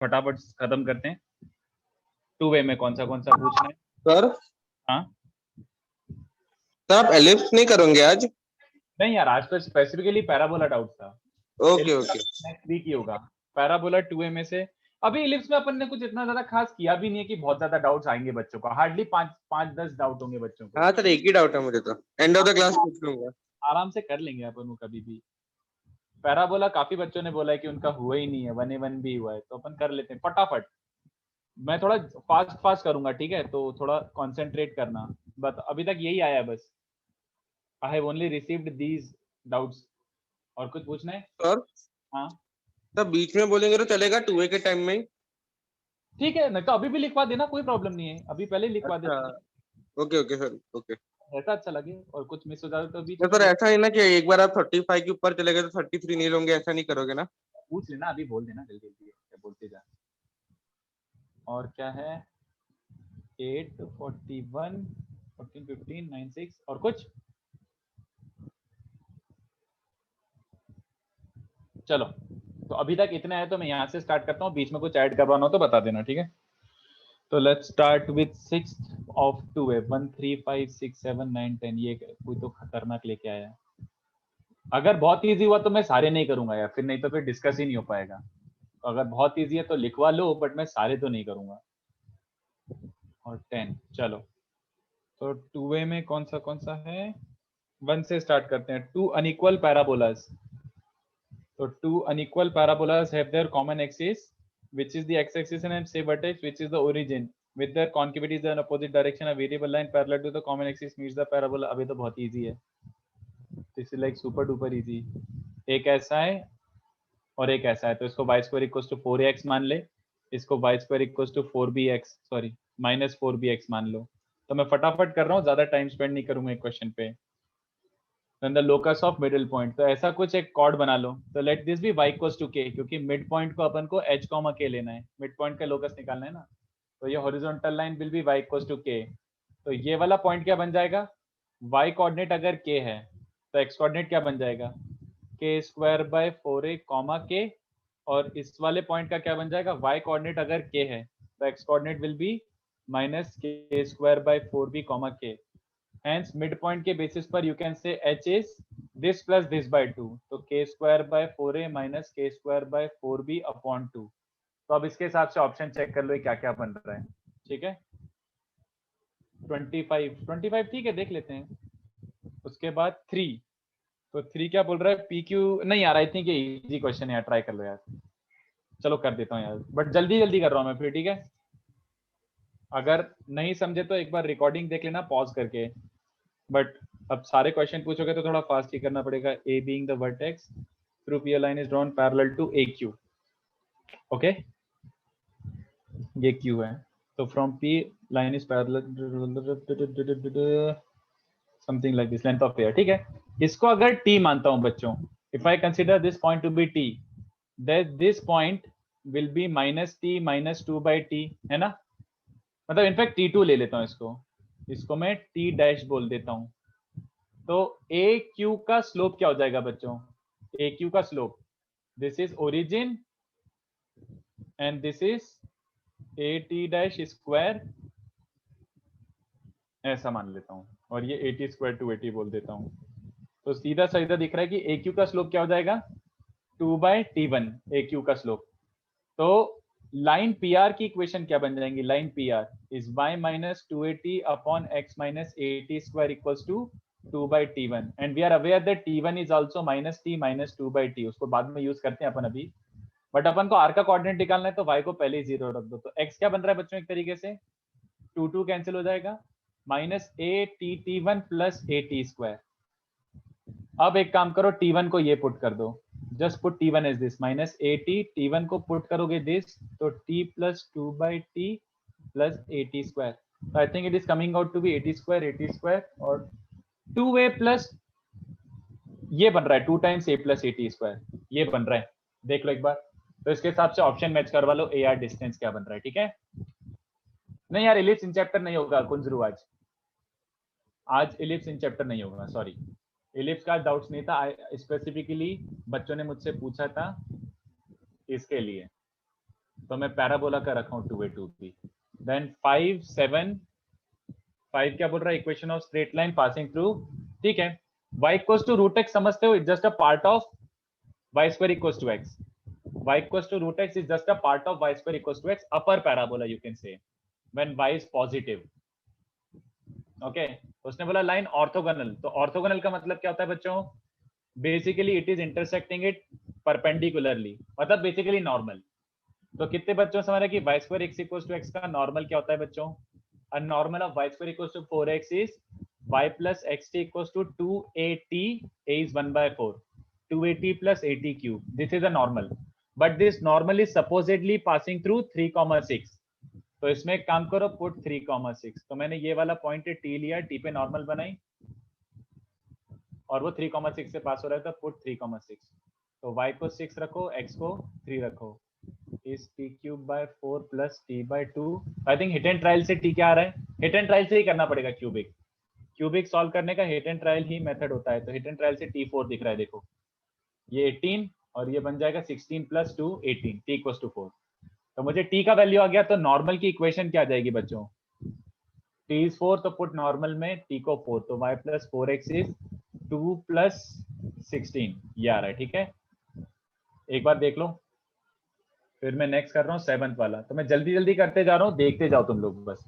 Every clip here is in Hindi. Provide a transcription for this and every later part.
फटाफट खत्म करते हैं। टू वे में कौन सा पूछना है सर? हाँ सर आप एलिप्स नहीं करोगे आज? नहीं यार, आज तो स्पेसिफिकली पैराबोला डाउट था। Okay okay. नेक्स्ट वीक ही होगा। पैराबोला 2A में से अभी इलिप्स में अपन ने कुछ इतना ज्यादा खास किया भी नहीं है कि बहुत ज्यादा डाउट्स आएंगे बच्चों को। हार्डली 5-10 डाउट होंगे बच्चों को। हाँ सर, एक ही डाउट है मुझे, तो एंड ऑफ द क्लास पूछ लूंगा। आराम से कर लेंगे अपन वो कभी भी। पैराबोला काफी बच्चों ने बोला है कि उनका हुआ ही नहीं है, 1A1 भी हुआ है, तो अपन कर लेते हैं फटाफट। मैं थोड़ा फास्ट करूंगा, ठीक है, तो थोड़ा कंसंट्रेट करना। बट अभी तक यही आया है बस। I have only received these doubts. और कुछ पूछना है? सर हाँ सर बीच में बोलेंगे तो चलेगा, 2A के टाइम में ही? ठीक है, नहीं तो अभी भी लिखवा देना, कोई प्रॉब्लम नहीं है, अभी पहले लिखवा अच्छा, देना। Okay okay sir, okay. ऐसा अच्छा लगे, और कुछ मिस हो जाए तो बीच तो में सर ऐसा ही ना कि एक बार आप 35 के ऊपर चले गए तो 33 नहीं लोगे, ऐसा नहीं करोगे ना? पूछ लेना, अभी बोल देना जल्दी जल्दी, क्या बोलते जा। और क्या है? 8 41 14 15 9 6 और कुछ? चलो, तो अभी तक इतना है, तो मैं यहाँ से स्टार्ट करता हूँ, बीच में कुछ ऐड करवाना हो तो बता देना, ठीक है। तो let's start with 6th of 2A 1 3 5 6 7 9 10। ये कोई तो खतरनाक लेके आया है। अगर बहुत इजी हुआ तो मैं सारे नहीं करूंगा यार, फिर नहीं तो फिर डिस्कस ही नहीं हो पाएगा। तो अगर बहुत इजी है तो लिखवा लो, बट मैं सारे तो नहीं करूंगा। और 10, चलो। तो 2A में कौन सा है? 1 से स्टार्ट करते हैं। Two unequal parabolas. तो two unequal parabolas have their common axis, which is the x-axis, and say vertex, which is the origin. With their concavities in opposite direction, a variable line parallel to the common axis meets the parabola. अभी तो बहुत easy है। This is like super duper easy. एक ऐसा है और एक ऐसा है, तो इसको y square equals to 4ax मान ले, इसको y square equals to 4bx, sorry minus 4bx मान लो। तो मैं फटाफट कर रहा हूँ, ज्यादा टाइम स्पेंड नहीं करूंगा एक क्वेश्चन पे। Then the locus of middle point, तो ऐसा कुछ एक कॉर्ड बना लो। तो let this be y equals to k, क्योंकि मिड पॉइंट को अपन को h k लेना है, मिड पॉइंट का लोकस निकालना है ना। तो ये horizontal line will be y equals to k। तो ये वाला पॉइंट क्या बन जाएगा? y कोऑर्डिनेट अगर k है तो x कोऑर्डिनेट क्या बन जाएगा? k square by 4a k। और इस वाले पॉइंट का क्या बन जाएगा? y कोऑर्डिनेट अगर k है तो x coordinate will be minus k square by 4b k। Hence midpoint के बेसिस पर you can say h is this plus this by 2, तो k square by 4a minus k square by 4b upon 2। तो अब इसके हिसाब से ऑप्शन चेक कर लो क्या क्या बन रहा है, ठीक है। 25 ठीक है, देख लेते हैं। उसके बाद 3, तो 3 क्या बोल रहा है? पी क्यू नहीं यार, आई थिंक ये इजी क्वेश्चन है यार, ट्राई कर लो यार। चलो कर देता हूँ यार, बट जल्दी जल्दी कर रहा हूँ मैं फिर, ठीक है। अगर नहीं समझे तो एक बार रिकॉर्डिंग देख लेना पॉज करके। बट अब सारे क्वेश्चन पूछोगे तो थोड़ा फास्ट ही करना पड़ेगा। A being the vertex through P line is drawn parallel to A Q. Okay, ये क्यू है, तो from P line is parallel something like this length of air, ठीक है। इसको अगर टी मानता हूं बच्चों, if I consider this point to be T, that this point will be minus T minus 2 by T, है ना। मतलब इनफैक्ट T2 ले लेता हूं इसको मैं टी डैश बोल देता हूं। तो ए क्यू का स्लोप क्या हो जाएगा बच्चों? ए क्यू का slope, this is origin and this is A T dash square, ऐसा मान लेता हूं, और ये 80 स्क्वायर टू 80 बोल देता हूं। तो सीधा सीधा दिख रहा है कि ए क्यू का स्लोप क्या हो जाएगा? 2 बाई T1 ए क्यू का स्लोप। तो लाइन पी आर की इक्वेशन क्या बन जाएंगी? Line P R is y minus 280 upon x minus 80 square equals to 2 by T1, and we are aware that T1 is also minus T minus 2 by T। उसको बाद में यूज करते हैं अपन अभी, बट अपन को r का कोऑर्डिनेट निकालना है तो y को पहले ही 0 रख दो। तो x क्या बन रहा है बच्चों? एक तरीके से 2 कैंसिल हो जाएगा, minus A T T1 plus A T square. अब एक काम करो, T1 को ये पुट कर दो, just put T1 as this minus A T, T1 को पुट करोगे दिस, तो T plus 2 by T plus A T square. तो I think it is coming out to be 80 square और 2a प्लस ये बन रहा है 2 टाइम्स a प्लस 80 स्क्वायर, ये बन रहा है, देख लो एक बार। तो इसके हिसाब से ऑप्शन मैच करवा लो, ए आर डिस्टेंस क्या बन रहा है, ठीक है। नहीं यार, इलिप्स इन चैप्टर नहीं होगा कुंजरू, आज इलिप्स इन चैप्टर नहीं होगा, सॉरी। इलिप्स का डाउट्स नहीं था, स्पेसिफिकली बच्चों ने मुझसे पूछा था इसके लिए। तो मैं पैराबोला का रखा हूँ 2a 2b। देन 5 7 5 क्या बोल रहा है, equation of straight line passing through, ठीक है। y equals to root X समझते हो, just a part of y square equals to x। y equals to root x is just a part of y square equals to x, upper parabola you can say, when y is positive। Okay, उसने बोला लाइन ऑर्थोगोनल, तो ऑर्थोगोनल का मतलब क्या होता है बच्चों, basically it is intersecting it perpendicularly, मतलब बेसिकली नॉर्मल। तो कितने बच्चों समझ रहे कि y square x equals to x का नॉर्मल क्या होता है बच्चों, a normal of y square equals to 4x is y plus xt equals to 2at, a is 1/4, 2at plus 80 cube, this is a normal, but this normal is supposedly passing through 3,6। तो इसमें एक काम करो, पुट 3,6। तो मैंने ये वाला पॉइंट t लिया, t पे नॉर्मल बनाई और वो 3,6 से पास हो रहा है, तो पुट 3,6। तो y को 6 रखो, x को 3 रखो, इस t cube by 4 plus t by 2। I think hit and trial से t क्या आ रहा है, हिट एंड ट्रायल से ही करना पड़ेगा क्यूबिक, क्यूबिक सॉल्व करने का hit and trial he method होता है। तो हिट एंड ट्रायल से t4 दिख रहा है, देखो ये 18 और ये बन जाएगा 16 प्लस 2 18, t इक्वल्स टू 4। तो मुझे t का वैल्यू आ गया, तो नॉर्मल की इक्वेशन क्या आ जाएगी बच्चों, t is 4, तो पुट नॉर्मल में t को 4, तो y plus 4x is 2 plus 16, ये आ रहा है, ठीक है। एक बार देख लो, फिर मैं नेक्स्ट कर रहा हूँ 7th वाला। तो मैं जल्दी जल्दी करते जा रहा हूँ, देखते जाओ तुम लोग बस,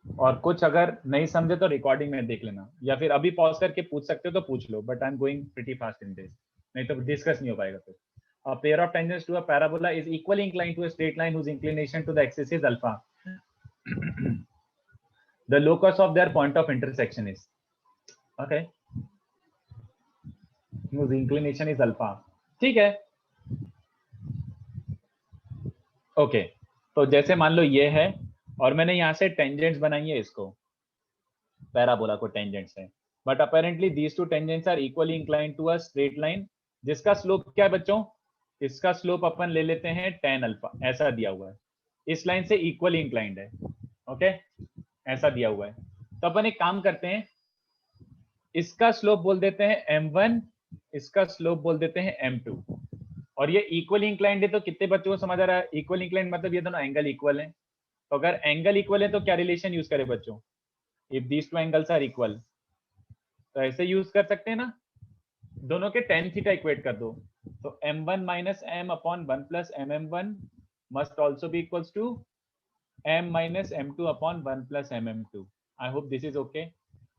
और कुछ अगर नहीं समझे तो रिकॉर्डिंग में देख लेना, या फिर अभी पॉज करके पूछ सकते हो तो पूछ लो, but I am going pretty fast in this, नहीं तो डिस्कस नहीं हो पाएगा फिर। A pair of tangents to a parabola is equally inclined to a straight line whose inclination to the axis is alpha. The locus of their point of intersection is, okay, whose inclination is alpha, ठीक है। ओके, तो जैसे मान लो ये है और मैंने यहाँ से टेंजेंट्स बनाई है इसको, पैराबोला को टेंजेंट्स है, but apparently these two tangents are equally inclined to a straight line जिसका स्लोप क्या है बच्चों, इसका स्लोप अपन ले लेते हैं tan अल्फा, ऐसा दिया हुआ है, इस लाइन से इक्वली इंक्लाइंड है, ओके, ऐसा दिया हुआ है। तो अपन एक काम करते हैं, इसका स्लोप बोल देते हैं m1, इसका स्लोप बोल देते हैं m2, और ये इक्वली इंक्लाइंड है। तो कितने बच्चों को समझ आ रहा है, इक्वल इंक्लाइंड मतलब ये दोनों एंगल इक्वल है। तो अगर एंगल इक्वल है तो क्या रिलेशन यूज करें बच्चों, if these two angles are equal, तो ऐसे यूज कर सकते हैं ना, दोनों के tan थीटा इक्वेट कर दो, तो m1 minus m upon 1 plus mm1 must also be equals to m minus m2 upon 1 plus mm2। I hope this is okay.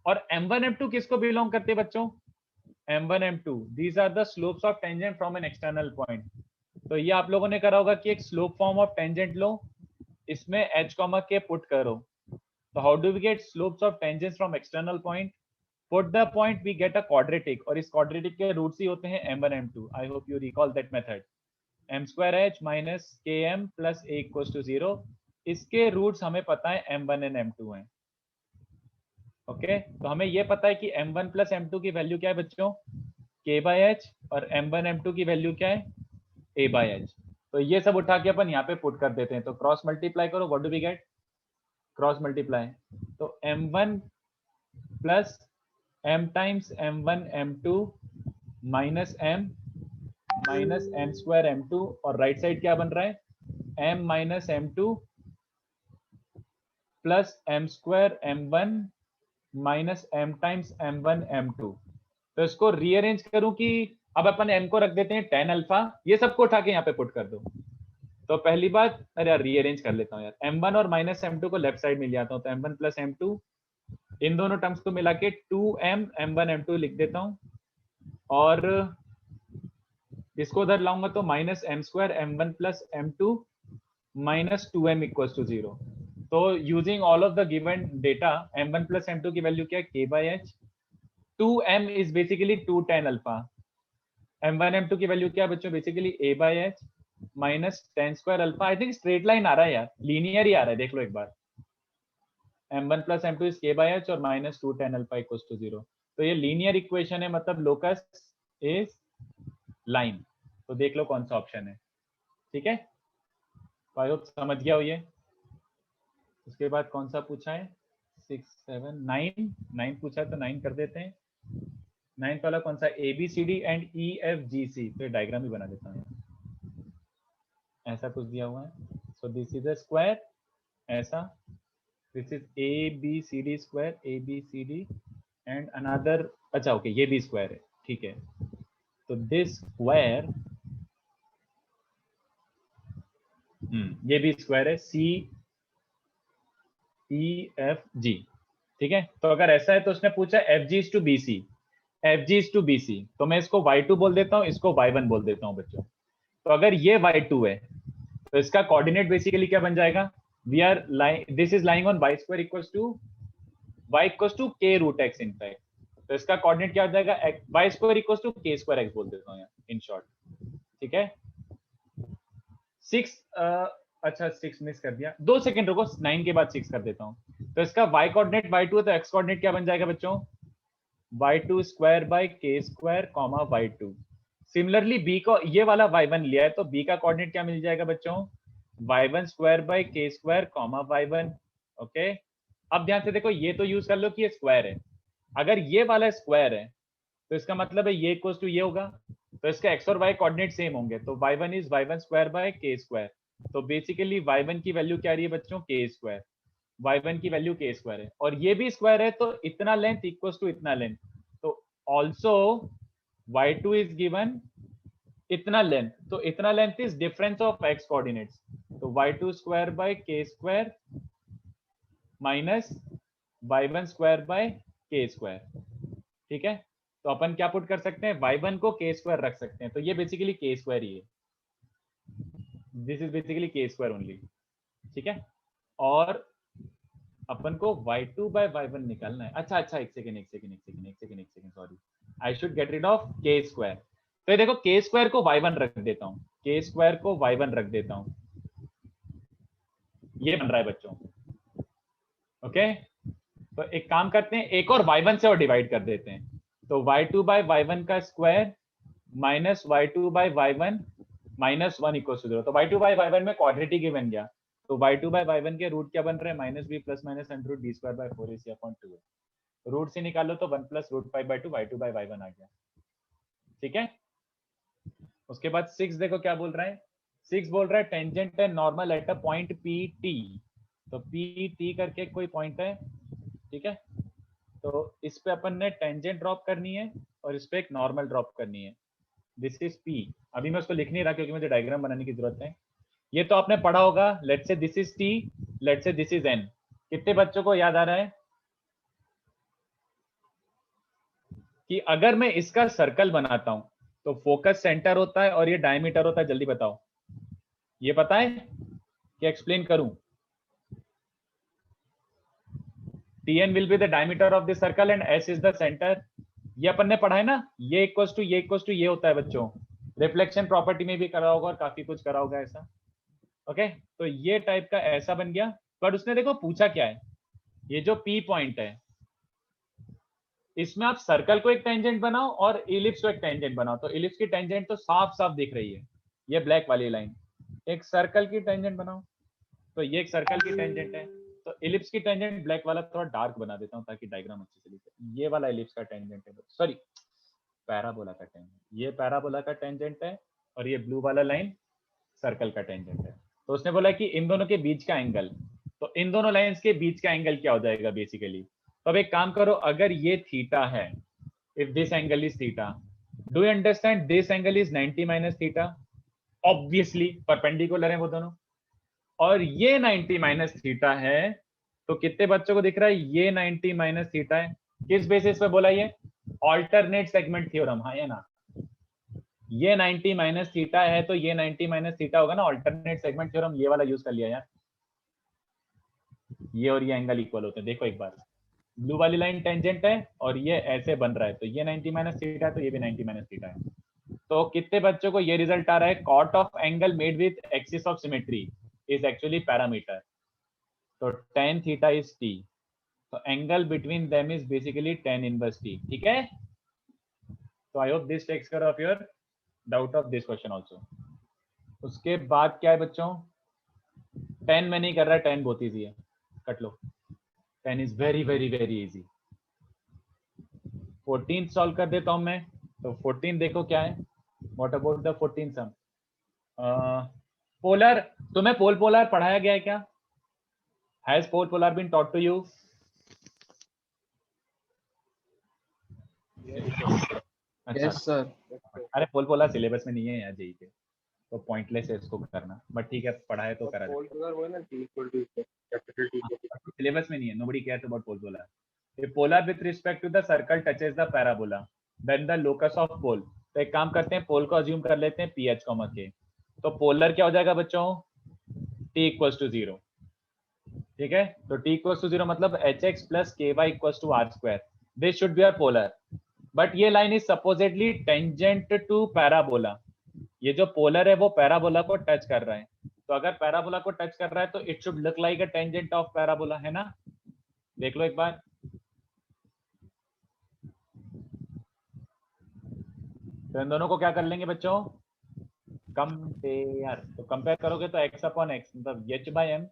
और m1 m2 किसको बिलोंग करते हैं बच्चों, m1 m2 these are the slopes of tangent from an external point. तो ये आप लोगों ने करा होगा कि एक स्लोप फॉर्म ऑफ टेंजेंट लो, इसमें h कॉमा के पुट करो, तो how do we get slopes of tangents from external point, put the point we get a quadratic, और इस quadratic के रूट्स ही होते हैं m1 m2। I hope you recall that method, m square h minus km plus a equals to 0, इसके रूट्स हमें पता है m1 and m2 हैं, ओके। तो हमें ये पता है कि m1 प्लस m2 की वैल्यू क्या है बच्चों, k by h, और m1 m2 की वैल्यू क्या है, a by h। तो ये सब उठा के अपन यहाँ पे पुट कर देते हैं, तो क्रॉस मल्टीप्लाई करो, what do we get, cross multiply, तो m1 plus m times m1 m2 minus m square m2, और राइट साइड क्या बन रहा है, m minus m2 plus m square m1 minus m times m1 m2। तो इसको रीअरेंज करूं कि, अब अपन m को रख देते हैं tan अल्फा, ये सबको उठा के यहाँ पे पुट कर दो। तो पहली बात, अरे यार रीअरेंज कर लेता हूँ यार, m1 और माइनस m2 को लेफ्ट साइड में ले आता हूँ, तो m1 प्लस m2, इन दोनों टर्म्स को मिला के 2m m1 m2 लिख देता हूँ, और इसको उधर लाऊंगा तो minus m square m1 plus m2 minus 2m equals to 0। तो using all of the given data, m1 plus m2 की वैल्यू क्या है, k by h, 2m is basically 2 tan alpha, m1 m2 की वैल्यू क्या है बच्चों, basically a by h minus tan square alpha. I think straight line आ रहा है यार, लीनियर ही आ रहा है, देख लो एक बार, m1 plus m2 is k by h और minus 2 tan alpha equals to 0। तो ये लीनियर इक्वेशन है, मतलब लोकस इज लाइन। तो देख लो कौन सा ऑप्शन है, ठीक है। आई होप समझ गया हो ये। उसके बाद कौन सा पूछा है, 6 7 9 9 पूछा है, तो 9 कर देते हैं। 9th वाला कौन सा, ABCD एंड EFGC, तो डायग्राम ही बना देता हूँ। ऐसा कुछ दिया हुआ है। So this is a square, ऐसा, this is A B C D square, A B C D and another, अच्छा ओके ये भी स्क्वायर है, ठीक है। तो दिस स्क्वायर, ये भी स्क्वायर है, सी ई एफ जी, ठीक है। तो अगर ऐसा है तो उसने पूछा F G is to B C, F G is to B C, तो मैं इसको y2 बोल देता हूँ, इसको y1 बोल देता हूँ बच्चों। तो अगर ये y2 है तो इसका कोऑर्डिनेट बेसिकली क्या बन जाएगा, we are lying, this is lying on y square equals to y equals to k root x in fact. तो इसका कोऑर्डिनेट क्या हो जाएगा, y square equals to k square x बोल देता हूँ यार इन शॉर्ट, ठीक है। 6 अच्छा 6 मिस कर दिया, 2 सेकंड रुको, 9 के बाद 6 कर देता हूँ। तो इसका y कोऑर्डिनेट y2 है, तो x कोऑर्डिनेट क्या बन जाएगा बच्चों, y2 square by k square comma y2। Similarly b को ये वाला y1 लिया है तो b का कोऑर्डिनेट क्या मिल जाएगा बच्चों, y1 square by k square comma y1। Okay, अब ध्यान से देखो, ये तो यूज कर लो कि ये स्क्वायर है, अगर ये वाला स्क्वायर है तो इसका मतलब है ये इक्वल्स टू ये होगा, तो इसका x और y कोऑर्डिनेट सेम होंगे, तो y1 is y1 square by k square. तो बेसिकली y1 की वैल्यू क्या आ रही है बच्चों, k स्क्वायर, y1 की वैल्यू k स्क्वायर है, और ये भी स्क्वायर है, तो इतना लेंथ इक्वल्स टू इतना लेंथ, तो ऑल्सो y2 इज गिवन इतना लेंथ, तो इतना length is difference of x coordinates, तो y2 square by k square minus y1 square by k square, ठीक है। तो अपन क्या पुट कर सकते हैं, y1 को k स्क्वायर रख सकते हैं, तो ये बेसिकली k स्क्वायर ही है, this is basically k square only, ठीक है। और अपन को y2 बाय y1 निकालना है, अच्छा अच्छा एक second sorry, I should get rid of k square. तो ये देखो k स्क्वायर को y1 रख देता हूँ, k स्क्वायर को y1 रख देता हूँ, ये बन रहा है बच्चों, ओके। तो एक काम करते हैं, एक और y1 से और डिवाइड कर देते हैं, तो y2 बाय y1 का square minus y2 by y1 minus 1 equal to 0, तो y2 बाय y1 में क्वाड्रेटिक ही बन गया, तो y2 बाय y1 के रूट क्या बन रहे हैं, minus b plus minus under root d square by 4ac upon 2, root से निकालो तो 1 plus root 5 by 2 y2 by y1 आ गया, ठीक है। उसके बाद 6 देखो क्या बोल रहा है, 6 बोल रहा है टेंजेंट है normal at a point P T, तो पी टी करके कोई पॉइंट है, ठीक है। तो इस पे अपन ने टेंजेंट ड्रॉप करनी है और इस पे एक नॉर्मल ड्रॉप करनी है, दिस इज पी। अभी मैं उसको लिख नहीं रहा क्योंकि मुझे डायग्राम बनाने की जरूरत है। ये तो आपने पढ़ा होगा, let's say this is T, let's say this is an. कितने बच्चों को याद आ रहा है कि अगर मैं इसका सर्कल बनाता हूं तो फोकस सेंटर होता है और ये डायमीटर होता है, जल्दी बताओ, ये पता है कि एक्सप्लेन करूं, Tn will be the diameter of the circle and S is the center, ये अपन ने पढ़ा है ना, ये इक्वल्स टू ये होता है बच्चों, रिफ्लेक्शन प्रॉपर्टी में भी करा होगा और काफी कुछ करा होगा ऐसा, ओके। तो ये टाइप का ऐसा बन गया, पर उसने देखो पूछा क्या है, ये जो P पॉइंट है इसमें आप सर्कल को एक टेंजेंट बनाओ और इलिप्स को एक टेंजेंट बनाओ, तो इलिप्स की टेंजेंट तो साफ साफ दिख रही है, ये ब्लैक वाली लाइन, एक सर्कल की टेंजेंट बनाओ, तो ये एक सर्कल की टेंजेंट है, तो इलिप्स की टेंजेंट ब्लैक वाला थोड़ा डार्क बना देता हूं ताकि डायग्राम अच्छे से दिखे, ये वाला इलिप्स का टेंजेंट है, सॉरी पैराबोला का टेंजेंट, ये पैराबोला का टेंजेंट है और ये ब्लू वाला लाइन सर्कल का टेंजेंट है। तो उसने बोला कि इन दोनों के बीच का एंगल, तो इन दोनों लाइंस के बीच का एंगल क्या हो जाएगा बेसिकली, तो अब एक काम करो, अगर ये थीटा है, if this angle is theta, do you understand this angle is 90 minus theta, obviously perpendicular है वो दोनों, और ये 90 माइनस थीटा है, तो कितने बच्चों को दिख रहा है, ये 90 माइनस थीटा है, किस बेसिस पे बोला, ये ऑल्टरनेट सेगमेंट थ्योरम, हाँ या ना, ये 90 माइनस थीटा है तो ये 90 माइनस थीटा होगा ना, ऑल्टरनेट सेगमेंट थ्योरम ये वाला यूज कर लिया यार, ये और ये एंगल इक्वल होते हैं, देखो एक बार, ब्लू वाली लाइन टेंजेंट है और ये ऐसे बन रहा है, तो ये 90 माइनस थीटा है तो ये भी 90 माइनस थीटा है, तो कितने बच्चों को ये रिजल्ट आ रहा है, cot of angle made with axis of symmetry is actually parameter, तो tan थीटा इज t, तो angle between them is basically tan inverse t, ठीक है। तो I hope this takes care of your doubt of this question also. उसके बाद क्या है बच्चों, tan में नहीं कर रहा है, tan बहुत इजी है, कट लो, tan is very very very easy. 14 solve कर देता हूं मैं, तो 14 देखो क्या है, what about the 14 sum, polar, तुम्हें पोल पोलर पढ़ाया गया है क्या? Has pole polar been taught to you? अच्छा, यस सर। अरे पोल पोलर सिलेबस में नहीं है यार जेई के, तो पॉइंटलेस है इसको करना, बट ठीक है पढ़ाया तो करा पोल पोलर वो है ना, T equal to capital T equal to। Syllabus में नहीं है. nobody cares about pole polar. if polar with respect to the circle touches the parabola then the locus of pole. तो एक काम करते हैं, पोल को अज्यूम कर लेते हैं ph, k. तो पोलर क्या हो जाएगा बच्चों? t equals to 0. ठीक है, तो t equals to 0 मतलब hx plus ky equals to r square. this should be our polar, but ये line is supposedly tangent to parabola. ये जो पोलर है वो पैराबोला को टच कर रहा है, तो अगर पैराबोला को टच कर रहा है तो it should look like a tangent of parabola, है ना? देख लो एक बार. तो इन दोनों को क्या कर लेंगे बच्चों? कंपेयर. तो कंपेयर करोगे तो x अपॉन x मतलब h by m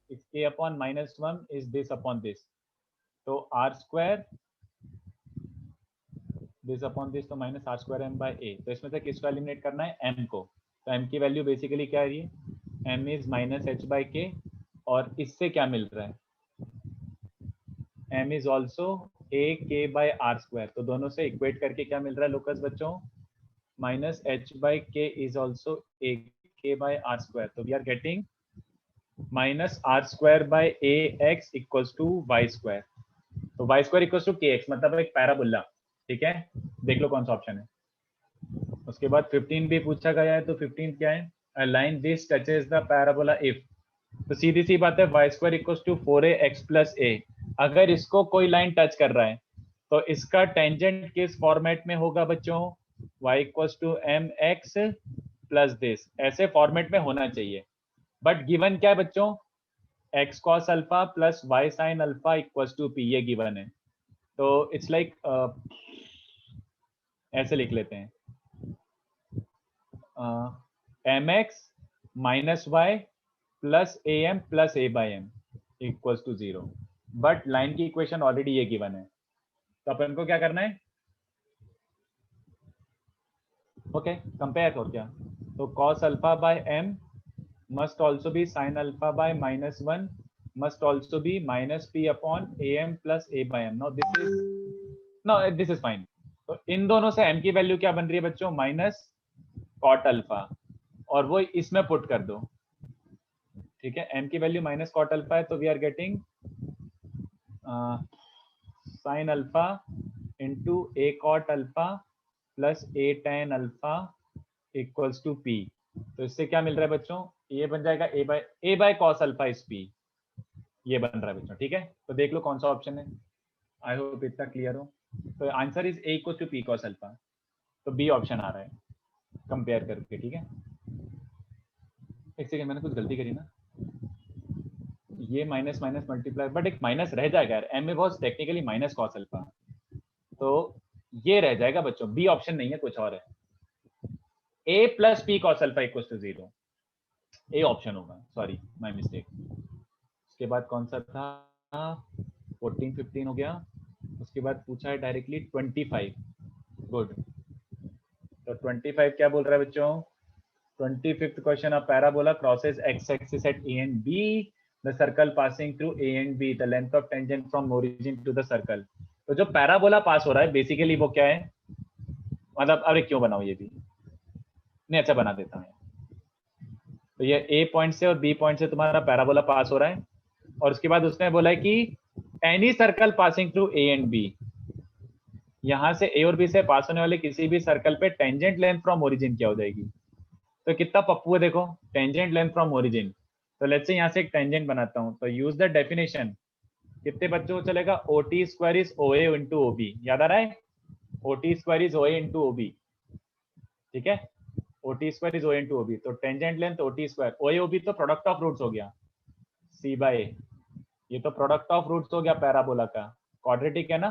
is k upon -1 is this upon this. तो r square this upon this, तो minus R square M by A. तो इसमें से किसको एलिमिनेट करना है? m को. तो m की वैल्यू बेसिकली क्या है? ये m is minus H by के, और इससे क्या मिल रहा है? m is also A K by R square. तो दोनों से इक्वेट करके क्या मिल रहा है लोकस बच्चों? Minus H by K is also A K by R square. तो we are getting minus R square by A X equals to Y square. तो Y square equals to K X मतलब एक पैराबोला. ठीक है, देख लो कौन सा ऑप्शन है. उसके बाद 15 भी पूछा गया है, तो 15 क्या है? A line this touches the parabola if. तो सीधी सी बात है, Y square equals to 4a x plus A. अगर इसको कोई लाइन टच कर रहा है तो इसका टेंजेंट किस फॉर्मेट में होगा बच्चों? y equals to M X plus this, ऐसे फॉर्मेट में होना चाहिए. बट गिवन क्या है बच्चों? x cos alpha plus y sin alpha equals to p, ये गिवन है. तो इट्स लाइक ऐसे लिख लेते हैं, M X minus Y plus A M plus A by M equals to 0. But line की इक्वेशन ऑलरेडी ये गिवन है, तो अपन को क्या करना है? ओके, कंपेयर हो क्या? तो cos alpha by M must also be sine alpha by -1 must also be minus P upon A M plus A by M. No this is fine. तो इन दोनों से m की वैल्यू क्या बन रही है बच्चों? माइनस कॉट अल्फा, और वो इसमें पुट कर दो. ठीक है, m की वैल्यू माइनस कॉट अल्फा है, तो we are getting sine alpha into A cot alpha plus A tan alpha equals to P. तो इससे क्या मिल रहा है बच्चों? ये बन जाएगा A by cos alpha is P. ये बन रहा है बच्चों. ठीक है, तो देख लो कौन सा ऑप्शन है. आई होप इतना क्लियर हो. तो answer is A equal to P cos alpha. तो बी ऑप्शन आ रहा है कंपेयर करके. ठीक है, एक सेकंड, मैंने कुछ गलती करी ना. ये माइनस माइनस मल्टीप्लाई, बट एक माइनस रह जाएगा यार. एम में was technically minus cos alpha, तो ये रह जाएगा बच्चों. बी ऑप्शन नहीं है, कुछ और है. A plus P cos alpha equal to 0, A option होगा. Sorry, my mistake. उसके बाद कौन सा था? 14 15 हो गया. उसके बाद पूछा है डायरेक्टली 25. गुड. तो 25 क्या बोल रहा है बच्चों? 25th question, a parabola crosses x axis at a and b, the circle passing through a and b, the length of tangent from origin to the circle. तो जो पैराबोला पास हो रहा है बेसिकली वो क्या है? मतलब अरे क्यों बनाओ ये भी नहीं, अच्छा बना देता हूँ. तो ये a पॉइंट से और b पॉइंट से तुम्हारा पैराबोला पास हो रहा है, और उसके बाद उसने बोला है कि any circle passing through a and b, यहां से a और b से पास होने वाले किसी भी सर्कल पे टेंजेंट लेंथ फ्रॉम ओरिजिन क्या हो जाएगी? तो कितना पप्पू है देखो, टेंजेंट लेंथ फ्रॉम ओरिजिन. तो लेट्स से यहाँ से एक टेंजेंट बनाता हूँ. तो यूज द डेफिनेशन. कितने बच्चों को चलेगा? O T square is O A into O B. याद आ रहा है? O T square is O A into O B. ठीक है, O T square is O into O B. तो tangent length O T square, O A O B तो प्रोडक्ट ऑफ रूट्स हो गया, सी बाय ए. ये तो प्रोडक्ट ऑफ रूट्स हो गया पैराबोला का. क्वाड्रेटिक है ना,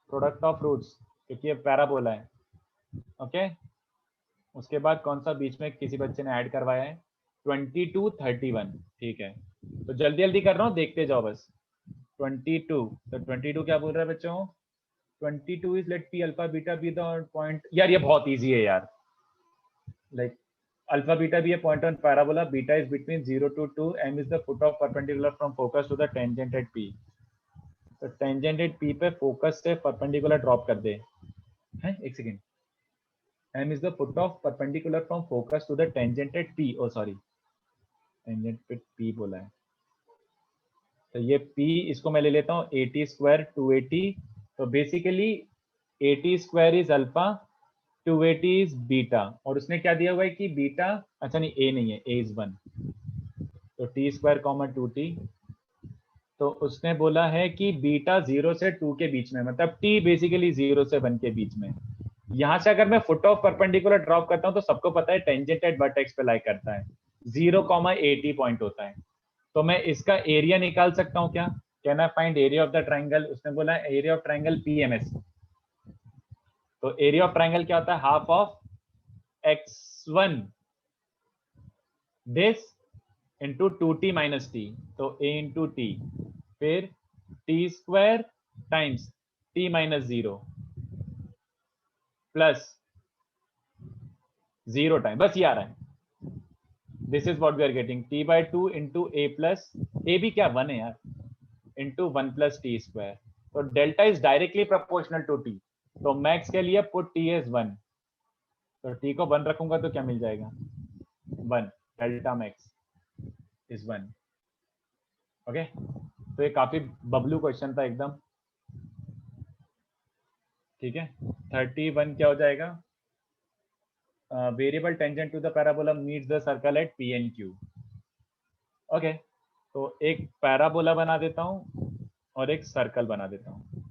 प्रोडक्ट ऑफ रूट्स, क्योंकि ये पैराबोला है. ओके, उसके बाद कौन सा बीच में किसी बच्चे ने ऐड करवाया है? 22 31. ठीक है, तो जल्दी जल्दी कर रहा हूँ, देखते जाओ बस. 22, तो 22 क्या बोल रहा है बच्चों? 22 is let P alpha beta be the point. यार ये बहुत इजी है यार, like alpha beta be a point on parabola, beta is between 0 to 2, m is the foot of perpendicular from focus to the tangent at p. तो tangent at p पे focus से perpendicular drop कर दे, हैं एक second, m is the foot of perpendicular from focus to the tangent at p, oh sorry tangent पे p बोला है, तो ये p इसको मैं ले लेता हूँ 80 स्क्वायर 280, तो basically 80 square is alpha 280 is beta, और उसने क्या दिया हुआ है कि बीटा, अच्छा नहीं a नहीं है, a इज 1, तो t स्क्वायर कॉमा 2t, तो उसने बोला है कि बीटा 0 से 2 के बीच में, मतलब t बेसिकली 0 से 1 के बीच में। यहाँ से अगर मैं फुट ऑफ परपेंडिकुलर ड्रॉप करता हूँ तो सबको पता है टेंजेंट एट वर्टेक्स पे लाई करता है, 0,80 पॉइंट होता है, तो मैं इसका एरिया निकाल सकता हूँ क्या, can I find area of the triangle, उसने बोला एरिया ऑफ ट्राइंगल PMS, तो एरिया ऑफ ट्राइंगल क्या होता है, half of x1 this into 2t minus T, तो a इंटू टी, फिर t square times t minus 0 plus 0 time, बस ये आ रहा है, this is what we are getting, t by 2 into a plus, a भी क्या 1 है यार, इंटू 1 प्लस टी स्क्वायर, तो delta is directly proportional to t, तो मैक्स के लिए पुट t इज 1, तो t को 1 रखूंगा तो क्या मिल जाएगा 1, डेल्टा मैक्स इज 1, ओके। तो ये काफी बबलू क्वेश्चन था एकदम, ठीक है। 31 क्या हो जाएगा, variable tangent to the parabola meets the circle at P and Q, okay. तो एक पैराबोला बना देता हूँ और एक सर्कल बना देता हूँ,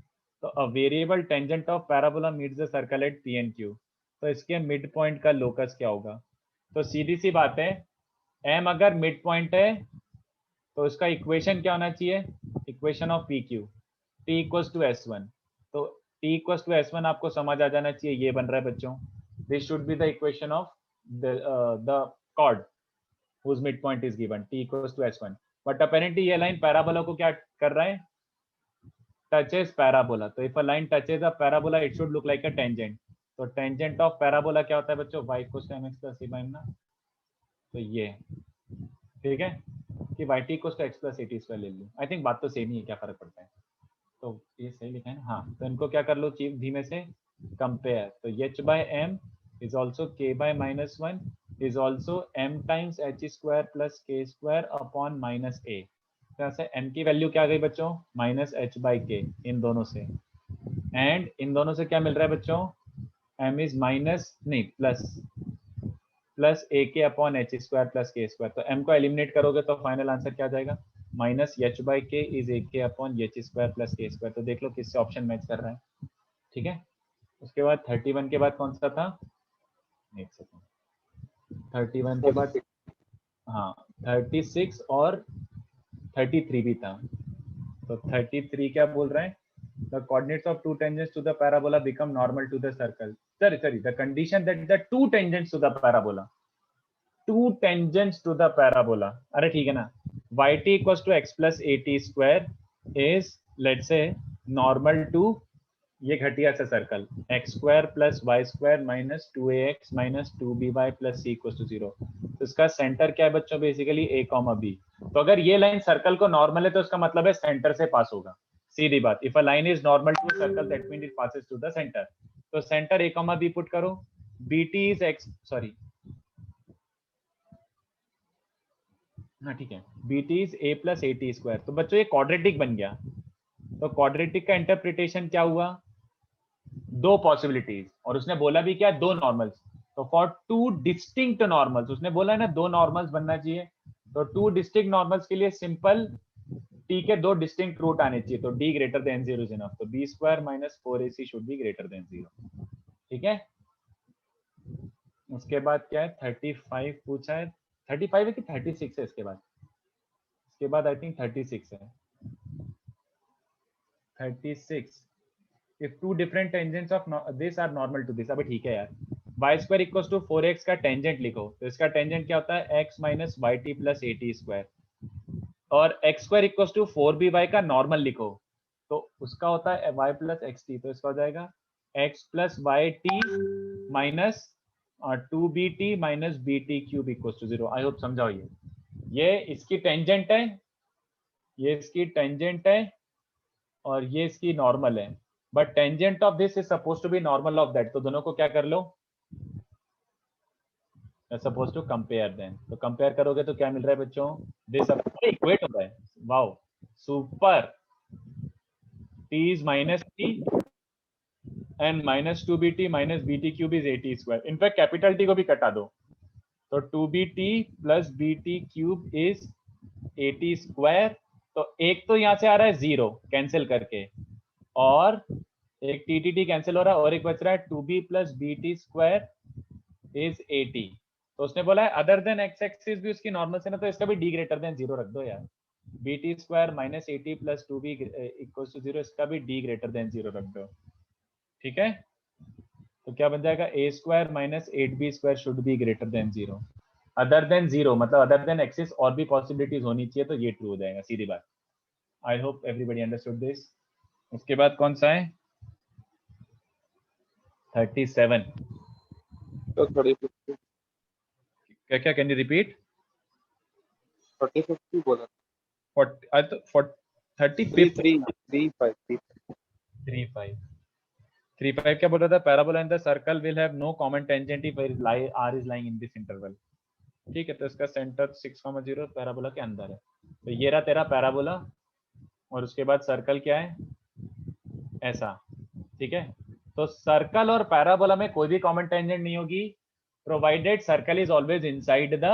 तो a variable tangent of parabola meets the circle at P and Q, तो इसके मिड पॉइंट का लोकस क्या होगा, तो सीधी सी बात है, m अगर मिड पॉइंट है तो इसका इक्वेशन क्या होना चाहिए, equation of PQ, t equals to S1, तो t इक्वल्स टू S1 आपको समझ आ जाना चाहिए, ये बन रहा है बच्चों, this should be the equation of the chord whose midpoint is given, t equals to S1, but apparently ये लाइन पैराबोला को क्या कर रहा है, touches parabola, तो if a line touches a parabola it should look like a tangent, तो tangent of parabola क्या होता है बच्चों, y equals to mx plus c by m ना, तो ये ठीक है कि y t equals to x plus at square ले लूं, आई थिंक बात तो सेम ही है, क्या फर्क पड़ता है, तो ये सही लिखा है ना, हाँ, तो इनको क्या कर लो चीफ धीमे से कंपेयर, तो h by m is also k by minus 1 is also m times h square plus k square upon minus a, तो ऐसे m की वैल्यू क्या आ गई बच्चों, माइनस h by k, इन दोनों से, एंड इन दोनों से क्या मिल रहा है बच्चों, m इज माइनस नहीं प्लस ए के अपॉन एच स्क्वायर प्लस के स्क्वायर, तो m को एलिमिनेट करोगे तो फाइनल आंसर क्या आ जाएगा, minus H by K is a के अपॉन एच स्क्वायर प्लस के स्क्वायर, तो देख लो किससे ऑप्शन मैच कर रहा है, ठीक है। उसके बाद 31 के बाद कौन सा था, एक सेकंड, 31 के बाद हाँ 36 और 33 भी था, तो 33 क्या बोल रहा है, the coordinates of two tangents to the parabola become normal to the circle, sorry the condition that the two tangents to the parabola अरे ठीक है ना, yt equals to x plus at square is let's say normal to ये घटिया सा circle x square plus y square minus 2ax minus 2by plus c equals to 0, तो इसका सेंटर क्या है बच्चों, बेसिकली a, b, तो अगर ये लाइन सर्कल को नॉर्मल है तो इसका मतलब है सेंटर से पास होगा, सीधी बात, if a line is normal to circle that means it passes to the centre, तो सेंटर a, b पुट करो, bt इज x, सॉरी हाँ ठीक है, bt is a plus at square, तो बच्चों ये क्वाड्रेटिक बन गया, तो क्वाड्रेटिक का इंटरप्रिटेशन क्या हुआ, दो पॉसिबिलिटीज, और उसने बोला भी क्या, दो नॉर्मल्स, तो फॉर टू डिस्टिंक्ट नॉर्मल्स, उसने बोला है ना दो नॉर्मल्स बनना चाहिए, तो टू डिस्टिंक्ट नॉर्मल्स के लिए सिंपल t के दो डिस्टिंक्ट रूट आने चाहिए, तो d greater than 0 is enough, तो b square minus 4ac should be greater than 0, ठीक है। उसके बाद क्या है, 35 पूछा है, 35 है कि 36 है, इसके बाद आई थिंक 36 है, 36, if two different tangents of this are normal to this, अबे ठीक है यार, y square equals to 4x का टेंजेंट लिखो, तो इसका टेंजेंट क्या होता है, x minus yt plus at square, और x square equals to 4by का नॉर्मल लिखो, तो उसका होता है y plus xt, तो इसका हो जाएगा x plus yt minus 2bt minus bt cube equal to 0। I hope समझाओ। ये इसकी टेंजेंट है, ये इसकी टेंजेंट है, और ये इसकी नॉर्मल है, but tangent of this is suppose to be normal of that. तो दोनों को क्या कर लो, सपोज टू कंपेयर देन। तो कंपेयर करोगे तो क्या मिल रहा है बच्चों, दिस इक्वेट होता है। Wow super. t is minus t and minus 2bt minus bt cube is 80 square। In fact capital t को भी कटा दो, तो 2bt plus bt cube is 80 square. तो एक तो यहाँ से आ रहा है 0 कैंसिल करके, और एक tt कैंसिल हो रहा है, और एक बच रहा है 2b plus bt square is 80। तो उसने बोला है अदर देन x एक्सिस भी उसकी नॉर्मल से ना, तो इसका भी d ग्रेटर देन 0 रख दो यार। bt square minus 80 plus 2b equal to 0, इसका भी d ग्रेटर देन 0 रख दो। ठीक है, तो क्या बन जाएगा, a square minus 8b square should be greater than 0। Other than 0 मतलब अदर देन एक्सिस और भी पॉसिबिलिटीज होनी चाहिए, तो ये ट्रू हो जाएगा, सीधी बात। I hope everybody understood this. उसके बाद कौन सा है, 37। तो 30 क्या क्या, कैन यू रिपीट? 30 बोला। 35 क्या बोल रहा था, parabola in the circle will have no common tangent if r is lying in this interval. ठीक है, तो इसका सेंटर 6,0 पैराबोला के अंदर है। तो ये रहा तेरा पैराबोला, और उसके बाद सर्कल क्या है, ऐसा। ठीक है, तो सर्कल और पैराबोला में कोई भी कॉमन टेंजेंट नहीं होगी, provided circle is always inside the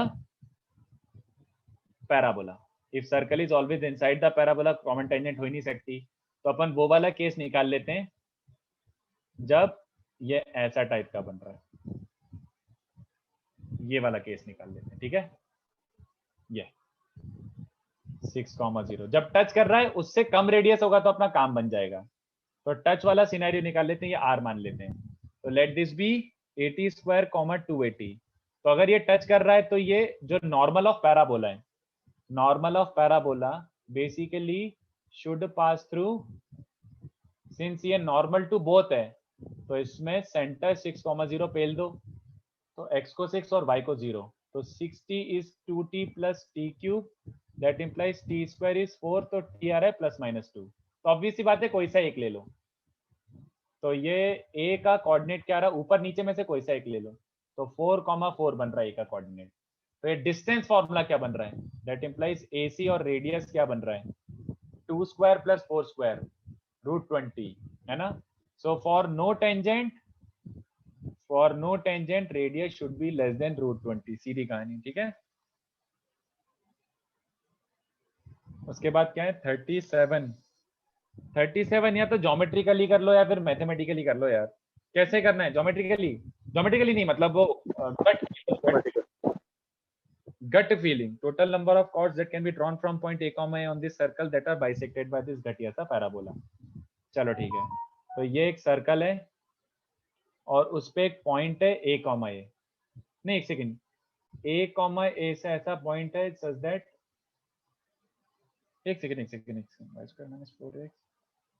parabola. If circle is always inside the parabola, common tangent हो ही नहीं सकती। तो अपन वो वाला केस निकाल लेते हैं जब ये ऐसा टाइप का बन रहा है, ये वाला केस निकाल लेते हैं। ठीक है, ये 6,0 जब टच कर रहा है उससे कम रेडियस होगा तो अपना काम बन जाएगा। तो टच वाला सिनेरियो निकाल लेते हैं, ये r मान लेते हैं। तो let this be 80 square comma 280। तो अगर ये टच कर रहा है तो ये जो नॉर्मल ऑफ पैराबोला है, normal of parabola basically should pass through, since ये नॉर्मल टू बोथ है, तो इसमें सेंटर 6,0 पेल दो। तो x को 6 और y को 0, तो 6t is 2t plus t cube, that implies t square is 4। तो t आ रहा है प्लस माइनस 2। तो ऑब्वियस सी बात है कोई सा एक ले लो। तो ये a का कोऑर्डिनेट क्या आ रहा है, ऊपर नीचे में से कोई सा एक ले लो। तो 4,4 बन रहा है a का कोऑर्डिनेट। तो ये डिस्टेंस फॉर्मूला क्या बन रहा है, दैट इंप्लाइज ac और रेडियस क्या बन रहा है, 2 स्क्वायर प्लस 4 स्क्वायर √20, है ना। So for no tangent radius should be less than √20, सीधी कहानी। ठीक है, उसके बाद क्या है 37 या तो ज्योमेट्रिकली कर लो या फिर मैथमेटिकली कर लो यार। कैसे करना है, ज्योमेट्रिकली नहीं, मतलब वो gut feeling, total number of chords that can be drawn from point a comma a on this circle that are bisected by this घटिया सा पैराबोला। चलो ठीक है, तो ये एक सर्कल है और उस पे एक पॉइंट है a कॉमा a, नहीं एक सेकंड, a कॉमा a से ऐसा पॉइंट है सच दैट, एक second y square minus 4x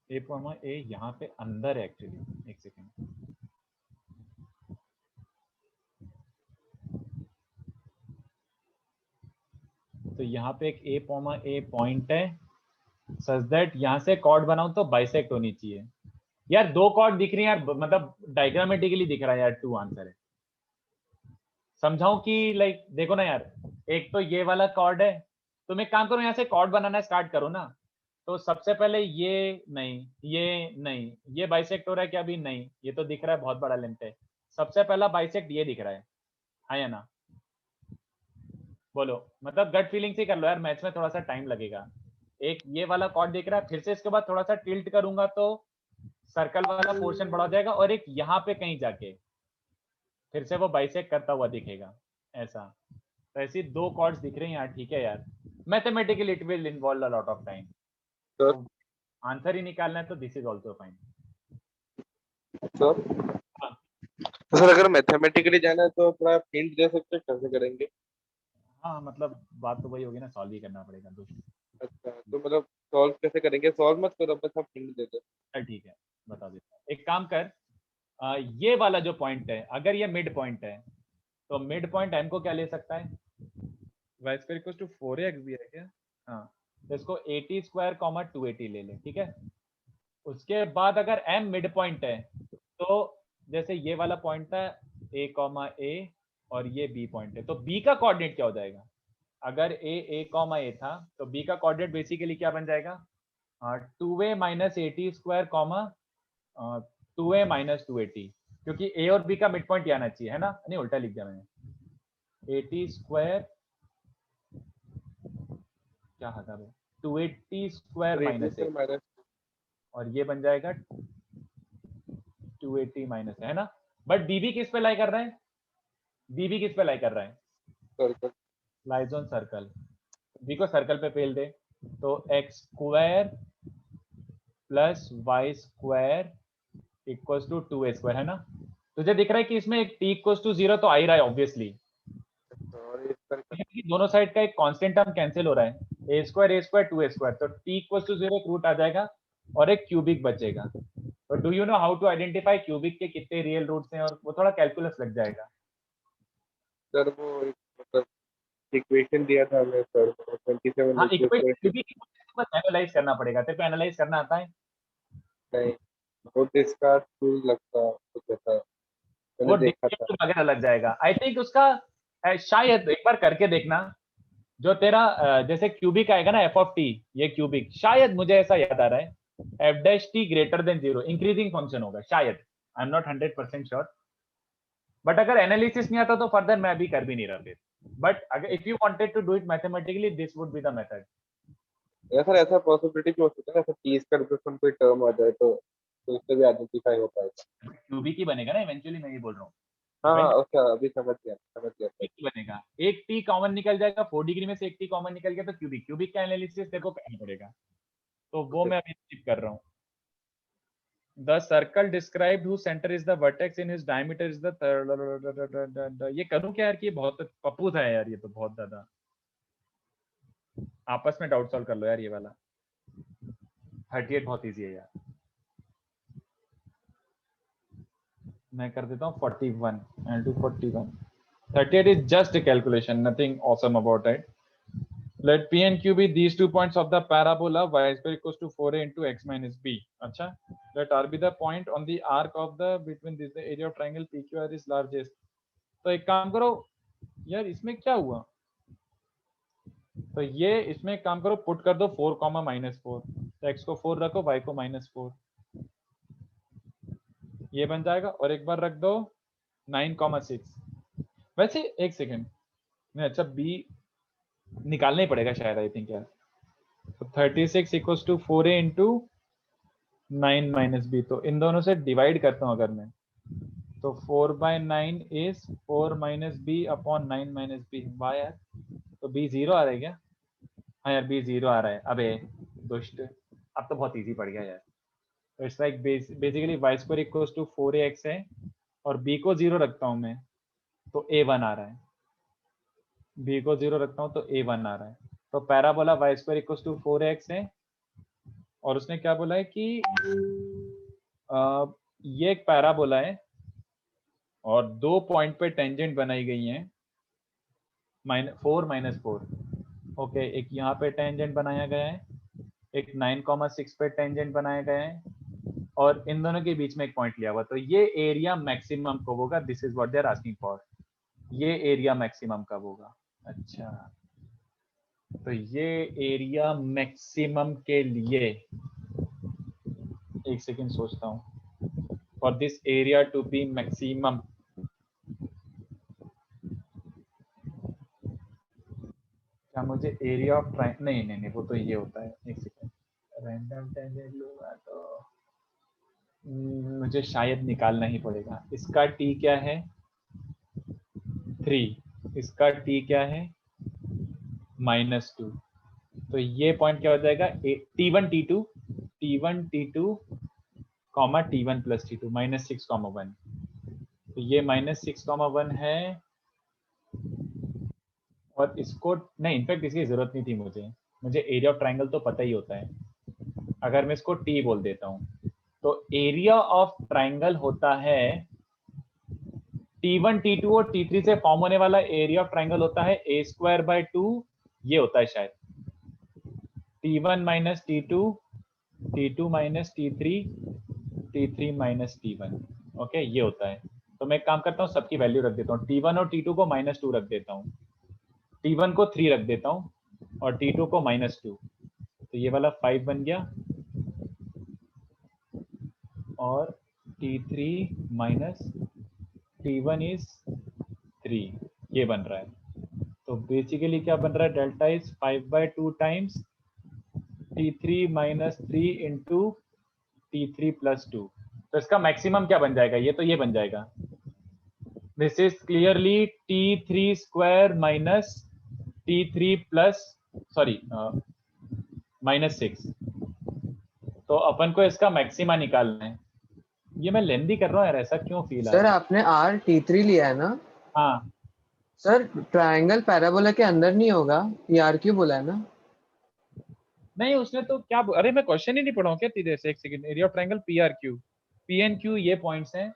a comma a यहाँ पे अंदर है एक्चुअली, एक सेकंड। तो यहाँ पे एक a कॉमा a पॉइंट है सच दैट यहाँ से कॉर्ड बनाऊं तो बाइसेक्ट होनी चाहिए। यार दो कॉर्ड दिख रही है यार, मतलब डायग्रामेटिकली दिख रहा है यार, 2 आंसर है। समझाऊं कि लाइक देखो ना यार, एक तो ये वाला कॉर्ड है, तुम एक काम करो यहाँ से कॉर्ड बनाना स्टार्ट करो ना। तो सबसे पहले ये नहीं, ये बाइसेक्ट हो रहा है क्या, अभी नहीं, ये तो दिख रहा है बहुत बड़ा लेंथ है। सबसे पहला बाइसेक्ट ये दिख रहा है या ना, बोलो। मतलब गट फीलिंग से कर लो यार, मैथ्स में थोड़ा सा टाइम लगेगा। एक ये वाला कॉर्ड दिख रहा है, फिर से इसके बाद थोड़ा सा टिल्ट करूंगा तो सर्कल वाला पोर्शन बड़ा हो जाएगा, और एक यहाँ पे कहीं जाके फिर से वो बाइसेक्ट करता हुआ दिखेगा ऐसा। तो ऐसी 2 कॉर्ड्स दिख रही हैं यार। ठीक है यार, mathematically it will involve a lot of time, तो आंसर ही निकालना है, तो दिस इज आल्सो फाइन। तो सर अगर मैथमेटिकली जाना है तो थोड़ा हिंट दे सकते हैं कैसे करेंगे? हाँ मतलब बात तो वही होगी ना, सॉल्व ही करना पड़ेगा दोस्त। अच्छा, तो मतलब सॉल्व कैसे करेंगे? सॉल्व मत करो, बस आप हिंट दे दो। चल ठीक है, बता देता हूँ। एक काम कर, ये वाला जो पॉइंट है, अगर ये मिड पॉइंट है तो मिड पॉइंट m को क्या ले सकता है, y square equal to 4ax भी है क्या, हाँ, तो इसको 80 स्क्वायर कॉमा 280 ले ले, ठीक है। उसके बाद अगर m मिड पॉइंट है तो जैसे ये वाला पॉइंट था a कॉमा a और ये b पॉइंट है, तो b का कोऑर्डिनेट क्या हो जाएगा, अगर a कॉमा a था तो b का कोऑर्डिनेट बेसिकली क्या बन जाएगा, 2a minus 80 square comma 2a minus 280, क्योंकि a और b का मिड पॉइंट आना चाहिए, है ना, नहीं उल्टा लिख दिया मैंने, 80 स्क्वायर क्या था भाई, 280 स्क्वायर माइनस 8 और ये बन जाएगा 280 माइनस, है ना। बट बीबी किस पे लाई कर रहा है, बीबी किस पे लाई कर रहा है, circle, lies on circle, B को सर्कल पे पेल दे, तो X square plus Y square equals to 2a square, है ना। तुझे दिख रहा है कि इसमें एक t इक्वल्स टू 0 तो आ ही रहा है ऑब्वियसली, और इस सर्कल दोनों साइड का एक कांस्टेंट टर्म कैंसिल हो रहा है, a स्क्वायर 2a स्क्वायर, तो t इक्वल्स टू 0 रूट आ जाएगा और एक क्यूबिक बचेगा। तो do you know how to identify cubic के कितने रियल रूट्स हैं, और वो थोड़ा कैलकुलस लग जाएगा। सर वो एक मतलब इक्वेशन दिया था हमें सर, 27 हाँ, लिख के क्यूबिक को एनालाइज करना पड़ेगा, तेरे को एनालाइज करना आता है, नहीं, वो इसका टूल लगता है कुछ ऐसा, मैंने वो देखा था। डिस्क्रिप्टिव वगैरह लग जाएगा आई थिंक उसका, शायद एक बार करके देखना, जो तेरा जैसे क्यूबिक आएगा ना एफ ऑफ टी, ये क्यूबिक शायद मुझे ऐसा याद आ रहा है F dash T greater than 0 increasing function होगा शायद, I am not 100% sure, but अगर एनालिसिस नहीं आता तो फर्दर मैं भी कर भी नहीं रहा फिर, बट अगर if you wanted to do it mathematically this would be the method. या सर ऐसा पॉसिबिलिटी भी हो सकता है, ऐसा 30 का रिप्रेजेंट कोई टर्म आ जाए तो उससे भी आइडेंटिफाई हो पाएगा। क्यूबिक ही बनेगा ना इवेंचुअली, मैं ये बोल रहा हूँ, हाँ हाँ, इवेंचुअली अच्छा अभी समझ गया सर। बनेगा, एक टी कॉमन निकल जाएगा, 4 डिग्री में से एक टी कॉमन निकल गया तो क्यूबिक, क्यूबिक का एनालिसिस तेरे को करना पड़ेगा, तो वो मैं अभी स्किप कर रहा हूँ। The circle described whose center is the vertex in his diameter is the ये करूं क्या यार, कि ये बहुत पप्पू था यार, ये तो बहुत ज्यादा, आपस में डाउट सॉल्व कर लो यार, ये वाला 38 बहुत इजी है यार, मैं कर देता हूँ 41 I'll do 41, 38 is just a calculation, nothing awesome about it. Let P and Q be these 2 points of the parabola y square equals to 4a into x minus b. अच्छा, let R be the point on the arc of the between this the area of triangle PQR is largest. तो एक काम करो यार, इसमें क्या हुआ, तो ये इसमें एक काम करो, पुट कर दो 4 कॉमा -4, तो x को 4 रखो, y को -4, ये बन जाएगा, और एक बार रख दो 9,6। वैसे एक सेकेंड नहीं, अच्छा b निकालना ही पड़ेगा शायद आई थिंक यार, तो 36 equals to 4a into 9 minus B, तो इन दोनों से डिवाइड करता हूँ अगर मैं, तो 4/9 is 4 minus B upon 9 minus B, वाह यार, तो बी 0 आ रहा है क्या, हाँ यार बी 0 आ रहा है, अबे दुष्ट, अब तो बहुत इजी पड़ गया यार, तो it's like basically Y square equals to 4ax है, और बी को 0 रखता हूँ मैं तो a1 आ रहा है, बी को 0 रखता हूँ तो a1 आ रहा है, तो parabola Y square equals to 4ax है, और उसने क्या बोला है कि ये एक पैराबोला है और 2 पॉइंट पे टेंजेंट बनाई गई हैं, 4 -4, ओके, एक यहाँ पे टेंजेंट बनाया गया है, एक 9,6 पे टेंजेंट बनाया गया है, और इन दोनों के बीच में एक पॉइंट लिया हुआ, तो ये एरिया मैक्सिमम कब होगा, this is what they are asking for, ये एरिया मैक्सिमम कब होगा। अच्छा, तो ये एरिया मैक्सिमम के लिए, एक सेकेंड सोचता हूँ, for this area to be maximum, क्या मुझे एरिया ऑफ ट्राइंगल, नहीं वो तो ये होता है, एक सेकेंड, रैंडम टेंजेंट लूंगा तो मुझे शायद निकालना ही पड़ेगा, इसका टी क्या है 3, इसका टी क्या है -2, तो ये पॉइंट क्या हो जाएगा T1 T2 comma T1 plus T2 -6,1, तो ये -6,1 है, और इसको नहीं, इनफैक्ट इसकी जरूरत नहीं थी मुझे एरिया ऑफ ट्राइंगल तो पता ही होता है, अगर मैं इसको T बोल देता हूँ, तो एरिया ऑफ ट्राइंगल होता है T1 T2 और T3 से फॉर्म होने वाला एरिया ऑफ ट्राइंगल होता है a स्क्वायर बाय 2, ये होता है शायद T1 minus T2, T2 minus T3, T3 minus T1। Okay, ये होता है। तो मैं एक काम करता हूँ, सबकी वैल्यू रख देता हूँ। T1 और T2 को -2 रख देता हूँ, T1 को 3 रख देता हूँ और T2 को -2। तो ये वाला 5 बन गया और T3 माइनस T1 इज 3, ये बन रहा है। तो बेसिकली क्या बन रहा है, delta is 5/2 times T3 minus 3 into T3 plus 2। तो इसका मैक्सिमम क्या बन जाएगा, ये तो ये बन जाएगा, this is clearly T3 square minus T3 plus sorry -6। तो अपन को इसका मैक्सिमा निकालना है। ये मैं लेंदी कर रहा हूँ यार, ऐसा क्यों फील आ सर रहा है? आपने R T3 लिया है ना? हाँ सर ट्रायंगल पैराबोला के अंदर नहीं होगा, PR क्यों बोला है ना? नहीं, उसने तो क्या अरे मैं क्वेश्चन ही नहीं पढ़ा हूँ क्या तेरे से? एक second, area of triangle PRQ, PNQ ये पॉइंट्स हैं।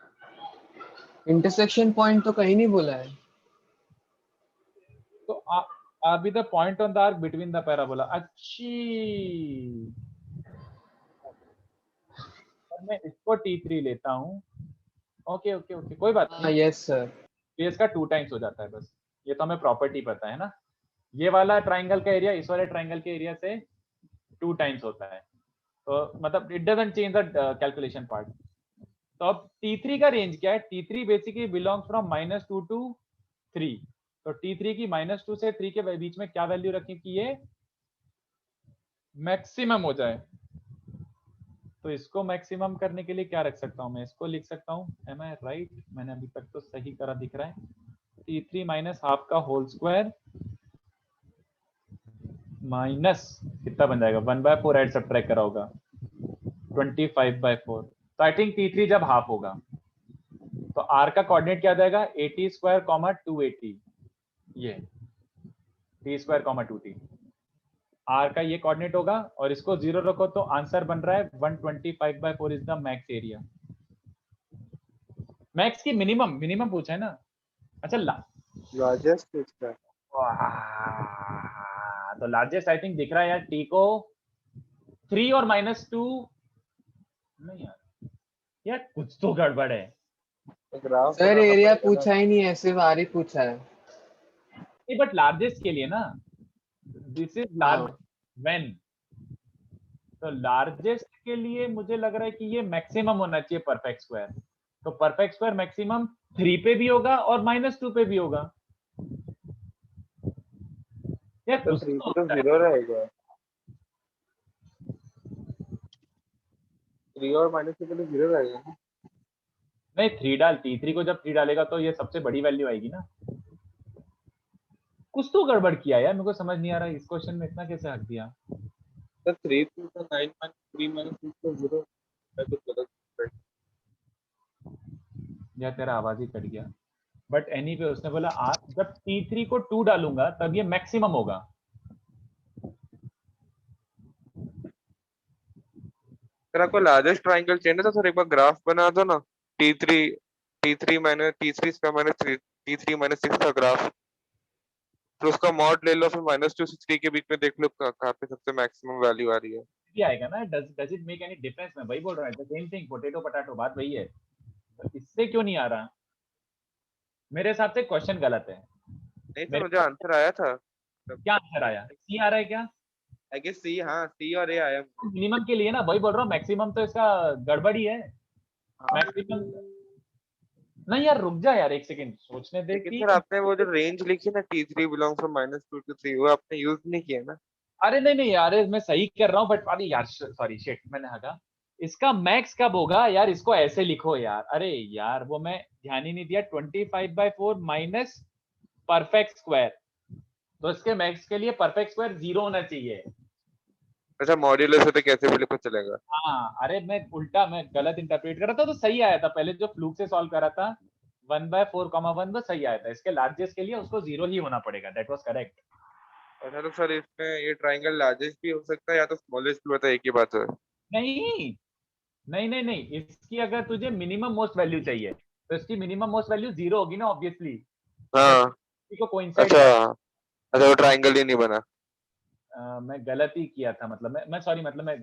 इंटरसेक्शन पॉइंट तो कहीं नहीं बोला है। तो R B the point on the arc between the parabola. अच्छी, और मैं इसको T3 लेता हूँ। ओके ओके ओके, कोई बात हाँ नहीं, यस सर। ये इसका 2 टाइम्स हो जाता है बस। ये तो हमें प्रॉपर्टी पता है ना, ये वाला ट्राइंगल का एरिया इस वाले ट्राइंगल के एरिया से 2 टाइम्स होता है। तो मतलब it doesn't change the calculation part. तो अब T3 का रेंज क्या है? T3 basically belongs from -2 to 3। तो T3 की -2 से 3 के बीच में क्या वैल्यू रखें कि ये मैक्सिमम हो जाए? तो इसको मैक्सिमम करने के लिए क्या रख सकता हूं मैं? इसको लिख सकता हूं, एम आई राइट? मैंने अभी तक तो सही करा दिख रहा है। T3 माइनस हाफ का होल स्क्वायर माइनस कितना बन जाएगा, 1/4 ऐड सब्ट्रैक्ट करा होगा, 25/4। तो आई थिंक T3 जब हाफ होगा तो R का कोऑर्डिनेट क्या आ जाएगा, 80 स्क्वायर 280, ये T स्क्वायर 2T। R का ये कोऑर्डिनेट होगा और इसको 0 रखो तो आंसर बन रहा है 125/4 is the max area. Max की मिनिमम मिनिमम पूछा है ना? अच्छा लार्जेस्ट पूछता है। तो लार्जेस्ट आई थिंक दिख रहा है यार, T को 3 और -2। नहीं यार, यार कुछ तो गड़बड़ है। ग्राफ सर बनाना एरिया पड़ेगा ना। पूछा ही नहीं है, सिर्फ R ही पूछा है। बट लार्जेस्ट के लिए ना, दिस इज लार्ज हाँ व्हेन, तो लार्जेस्ट के लिए मुझे लग रहा है कि ये मैक्सिमम होना चाहिए परफेक्ट स्क्वायर। तो परफेक्ट स्क्वायर मैक्सिमम 3 पे भी होगा और -2 पे भी होगा। यार तो कुछ 3 तो पे तो होता है। 0 रहेगा। 3 और -2 पे तो 0 रहेगा ना। नहीं 3 डाल, T3 को जब 3 डालेगा तो ये सबसे बड़ी वैल्यू आएगी ना। कुछ तो गड़बड़ किया यार, मेरे को समझ नहीं आ रहा इस क्वेश्चन में इतना कैसे हक दिया। तो 3 तो 9 3 -6 तो 0 है, तो गलत है। यार तेरा आवाज ही कट गया। बट एनी पे उसने बोला जब T3 को 2 डालूंगा तब ये मैक्सिमम होगा। सर आपको लार्जेस्ट ट्राइंगल चाहिए ना, तो सर एक बार ग्राफ बना दो ना। T3 T3 minus T3 square minus T3 -6 का ग्राफ। फिर उसका मॉड ले लो, फिर -2 से 3 के बीच में देख लो कहाँ पे सबसे मैक्सिमम वैल्यू आ रही है। ये आएगा ना, does it make any difference? मैं वही बोल रहा हूँ, सेम थिंग, पोटैटो पटाटो, बात वही है। तो इससे क्यों नहीं आ रहा? मेरे हिसाब से क्वेश्चन गलत है। नहीं सर, मेरे मुझे आंसर आया था। क्या आंसर आया, सी आ रहा है क्या? आई गेस सी, हाँ सी और ए आया मुझे। मिनिमम के लिए ना, वही बोल रहा हूँ, मैक्सिमम तो इसका गड़बड़ी है। हाँ मैक्सिमम नहीं यार, रुक जा यार एक सेकंड, सोचने दे लेकिन कि सर आपने वो जो रेंज लिखी ना, T3 बिलोंग फ्रॉम -2 to 3, वो आपने यूज नहीं किया ना। अरे नहीं नहीं यार, मैं सही कर रहा हूँ, बट अरे यार सॉरी शिट, मैंने हगा। इसका मैक्स कब होगा यार, इसको ऐसे लिखो यार। अरे यार वो मैं ध्यान ही नहीं दिया, 25/4 माइनस परफेक्ट स्क्वायर। तो इसके मैक्स के लिए परफेक्ट स्क्वायर 0 होना चाहिए। अच्छा, मॉड्यूलस है तो कैसे भी लिखो चलेगा। हाँ अरे मैं उल्टा, मैं गलत इंटरप्रेट कर रहा था, तो सही आया था पहले जो फ्लूक से सॉल्व करा था। 1/4, 1 वो सही आया था। इसके लार्जेस्ट के लिए उसको 0 ही होना पड़ेगा, दैट वाज करेक्ट। अच्छा तो सर इसमें ये ट्राइंगल लार्जेस्ट भी हो सकता है या तो स्मॉलेस्ट भी होता है, एक ही बात है। नहीं नहीं नहीं नहीं, इसकी अगर तुझे मिनिमम मोस्ट वैल्यू चाहिए तो इसकी मिनिमम मोस्ट वैल्यू 0 होगी ना ऑब्वियसली, हाँ को कोइंसाइड अच्छा अच्छा वो ट्राइंगल ही नहीं बना। मैं गलत ही किया था, मतलब मैं सॉरी, मतलब मैं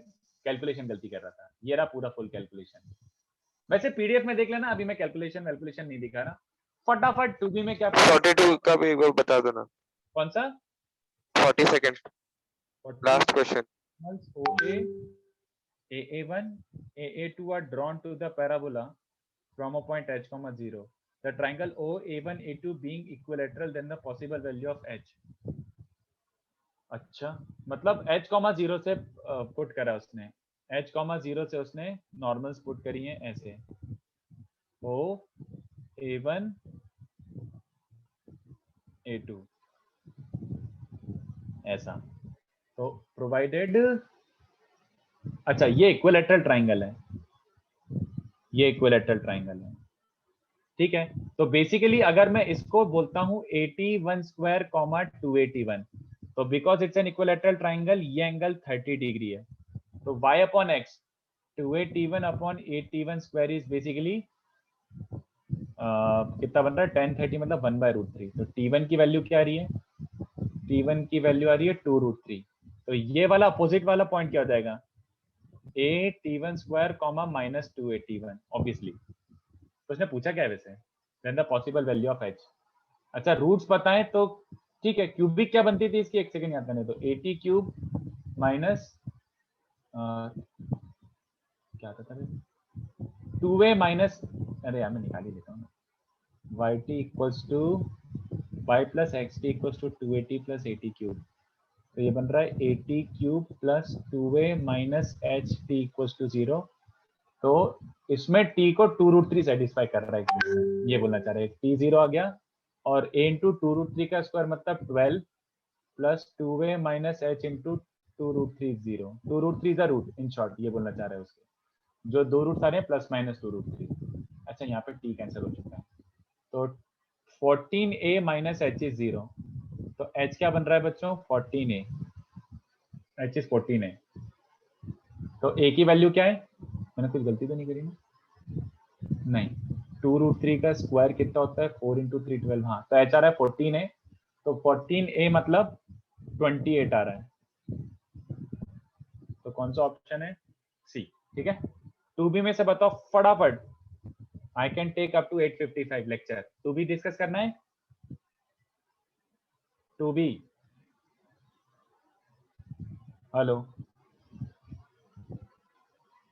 कैलकुलेशन गलती कर रहा था। ये रहा पूरा फुल कैलकुलेशन। वैसे पीडीएफ में देख लेना, अभी मैं कैलकुलेशन में नहीं दिखा रहा। फटाफट 2B में क्या 42 का भी एक बार बता दो ना। कौन सा 40 second last question. OA AA1 AA2 are drawn to the parabola from a point h, 0. The triangle OA1 A2 being equilateral, then the possible value of h. अच्छा, मतलब h, 0 से पुट करा उसने, h, 0 से उसने नॉर्मल्स पुट करी हैं ऐसे, O A1 A2 ऐसा। तो प्रोवाइडेड, अच्छा ये इक्विलैटरल ट्राइंगल है, ये इक्विलैटरल ट्राइंगल है, ठीक है। तो बेसिकली अगर मैं इसको बोलता हूं 81 स्क्वायर 281, तो because it's an equilateral triangle, ये एंगल 30 डिग्री है। तो y upon x 281 upon 81 square is basically कितना बन रहा है 1030, मतलब 1/√3। तो t1 की वैल्यू क्या आ रही है, t1 की वैल्यू आ रही है 2√3। तो ये वाला अपोजिट वाला पॉइंट क्या हो जाएगा, a t1 square minus 281 obviously. तो उसने पूछा क्या है वैसे, then the possible value of h। अच्छा रूट्स पता है तो ठीक है। क्यूबिक क्या बनती थी इसकी, एक सेकंड याद करने, तो 80 क्यूब माइनस क्या था 2a माइनस, अरे यार मैं निकाल ही लेता हूँ, yt equals to y plus X T equals to 280 plus 80 cube. तो ये बन रहा है 80 cube plus 2a minus H T equals to 0। तो इसमें t को 2√3 सेटिस्फाई कर रहा है, ये बोलना चाह रहे हैं। t 0 आ गया, और a इंटू 2√3 का स्क्वायर मतलब 12 plus 2a minus h into 2√3 0। 2√3 is a root, in short ये बोलना चाह रहे हैं उसके, जो दो रूट आ रहे हैं प्लस माइनस 2√3। अच्छा यहाँ पे t कैंसिल हो चुका है, तो 14a माइनस h इज 0। तो h क्या बन रहा है बच्चों, 14a, h इज 14a। तो a की वैल्यू क्या है, मैंने कुछ गलती तो नहीं करी ना, नहीं, 2√3 का स्क्वायर कितना होता है 4 इंटू 3 12, हाँ। तो h आ रहा है 14a, तो 14a मतलब 28 आ रहा है। तो कौन सा ऑप्शन है, सी, ठीक है। 2B में से बताओ फटाफट, I can take up to 8:55 lecture. 2B discuss करना है, 2B, हेलो।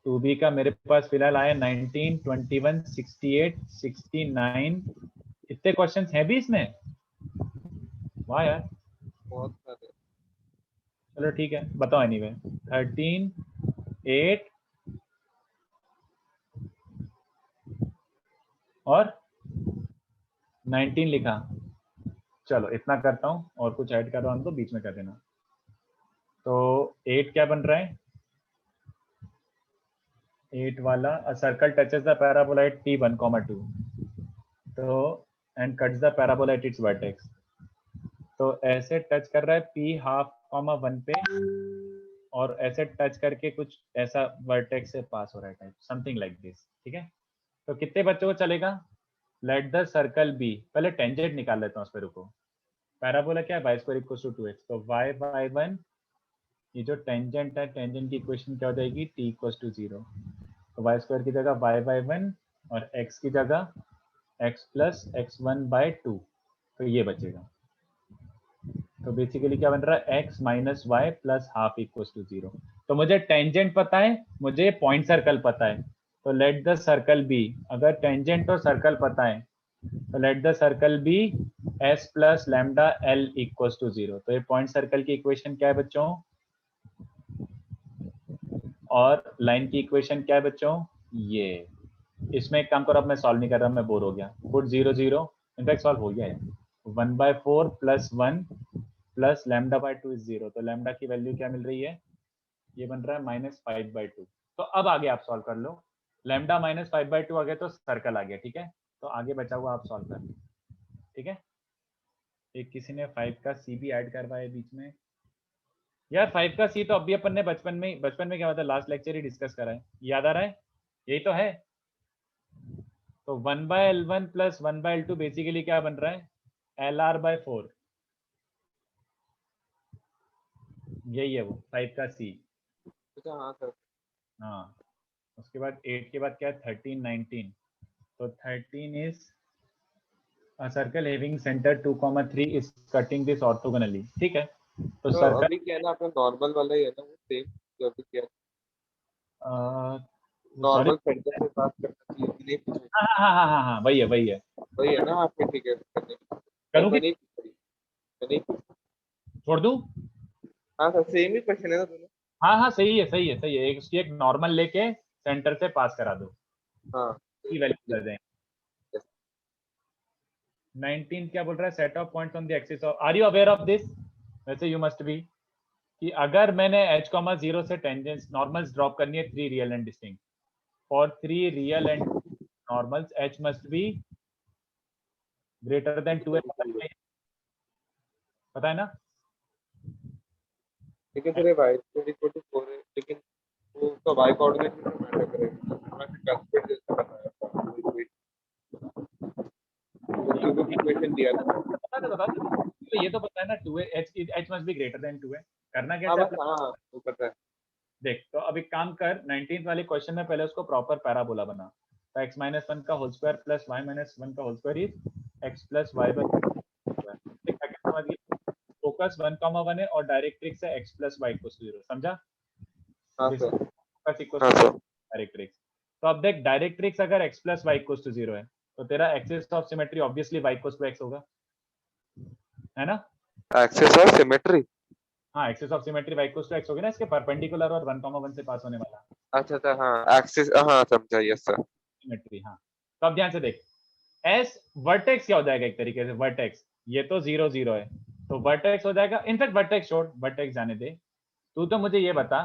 2B का मेरे पास फिलहाल आया 19, 21, 68, 69, इतने क्वेश्चंस हैं भी इसमें, वाह यार। बहुत सारे। चलो ठीक है, बताओ एनीवे। 13, 8 और 19 लिखा। चलो इतना करता हूँ, और कुछ ऐड कर रहा हूँ तो बीच में कर देना। तो 8 क्या बन रहा है, 8 वाला, a circle touches the parabola at t1, 2, तो and cuts the parabola at its vertex। तो ऐसे टच कर रहा है p हाफ 1 पे, और ऐसे टच करके कुछ ऐसा वर्टेक्स से पास हो रहा है, टाइप समथिंग लाइक दिस, ठीक है। तो कितने बच्चों को चलेगा, लेट द सर्कल बी, पहले टेंजेंट निकाल लेता हूँ उस पर, रुको। पैराबोला क्या है, y square equals to 2x, तो y/1, ये जो टेंजेंट है, टेंजेंट की इक्वेशन क्या हो जाएगी, t इक्वल्स टू 0। तो y स्क्वायर की जगह y/1 और x की जगह x प्लस x1/2, तो ये बचेगा। तो बेसिकली क्या बन रहा है, x minus Y plus half equals to 0। तो मुझे टेंजेंट पता है, मुझे पॉइंट सर्कल पता है, तो लेट द सर्कल बी, अगर टेंजेंट और सर्कल पता है तो let the circle be s plus lambda l equals to 0। तो ये पॉइंट सर्कल की इक्वेशन क्या है बच्चों, और लाइन की इक्वेशन क्या है बच्चों, ये। इसमें एक काम करो, अब मैं सॉल्व नहीं कर रहा, मैं बोर हो गया। पुट 0 0, इनफैक्ट सॉल्व हो गया है। 1/4 प्लस 1 प्लस λ/2 इज 0। तो लैम्डा की वैल्यू क्या मिल रही है, ये बन रहा है -5/2। तो अब आगे आप सॉल्व कर लो, लैम्डा -5/2 आ गया तो सर्कल आ गया, ठीक है। तो आगे बचा हुआ आप सॉल्व कर लो, ठीक है। एक किसी ने 5 का सी भी ऐड करवाया बीच में, यार 5 का सी तो अभी अपन ने बचपन में क्या होता है, लास्ट लेक्चर ही डिस्कस करा है, याद आ रहा है, यही तो है। तो 1/L1 प्लस 1/L2 बेसिकली क्या बन रहा है, LR/4। यही है वो 5 का C। अच्छा हाँ सर। हाँ, उसके बाद 8 के बाद क्या है, 13 19। तो 13 is a circle having center 2, 3 is cutting this orthogonally, ठीक है। तो तो सर्कल अभी क्या है ना, अपना नॉर्मल वाला ही है ना वो सेम जो अभी क्या सॉरी, नॉर्मल सेंटर से बात करना चाहिए कि नहीं पूछा? हाँ हाँ हाँ हाँ हाँ, वही है वही है। वही है ना आपके, ठीक है करने की। करूँ कि मैंने मैंने छोड़ दूँ? हाँ सर सेम ही क्वेश्चन है ना दोनों। हाँ हाँ, सही है सही है सही है, एक उसकी एक नॉर्मल लेके सेंटर से पास करा दो, हाँ की वैल्यू कर दें। 19 क्या बोल रहा है, set of points on the axis of, are you aware of this? वैसे यू मस्ट बी, कि अगर मैंने h,0 से टेंजेंस नॉर्मल्स ड्रॉप करनी है 3 real and distinct, for 3 real and normals h must be greater than 2a, पता है ना? लेकिन सर y इक्वल टू 4 है, लेकिन वो उसका y कोऑर्डिनेट में मैटर करेगा। थोड़ा सा कैलकुलेट जैसा करना है तो क्यूबिक इक्वेशन दिया था। बता दे, तो ये तो पता है ना, 2a h must be greater than 2a, करना हाँ कैसे बस हाँ हाँ वो पता है। देख। तो अब एक काम कर, 19th वाले क्वेश्चन में पहले उसको प्रॉपर पैराबोला बना। तो x माइनस 1 का whole square plus y minus 1 का whole square is x plus y by समझ गए? फोकस 1,1 है और डायरेक्ट्रिक्स है x plus y equal to 0, समझा? हाँ सर। फोकस इक्वल हाँ टू सर। डायरेक्ट्रिक्स। तो अब देख, डायरेक्ट्रिक्स अगर x plus y equal to 0 है, तो तेरा axis of symmetry obviously y equal to x होगा, है ना? Axis of symmetry. हाँ, axis of symmetry y equal to x होगी ना, इसके परपेंडिकुलर और 1,1 से पास होने वाला अच्छा अच्छा हाँ एक्सिस, हाँ समझा, यस सर। सिमेट्री। हाँ, तो अब ध्यान से देख, एस वर्टेक्स क्या हो जाएगा, एक तरीके से वर्टेक्स, ये तो 0 0 है, तो वर्टेक्स हो जाएगा, इनफैक्ट वर्टेक्स छोड़, वर्टेक्स जाने दे, तू तो मुझे ये बता,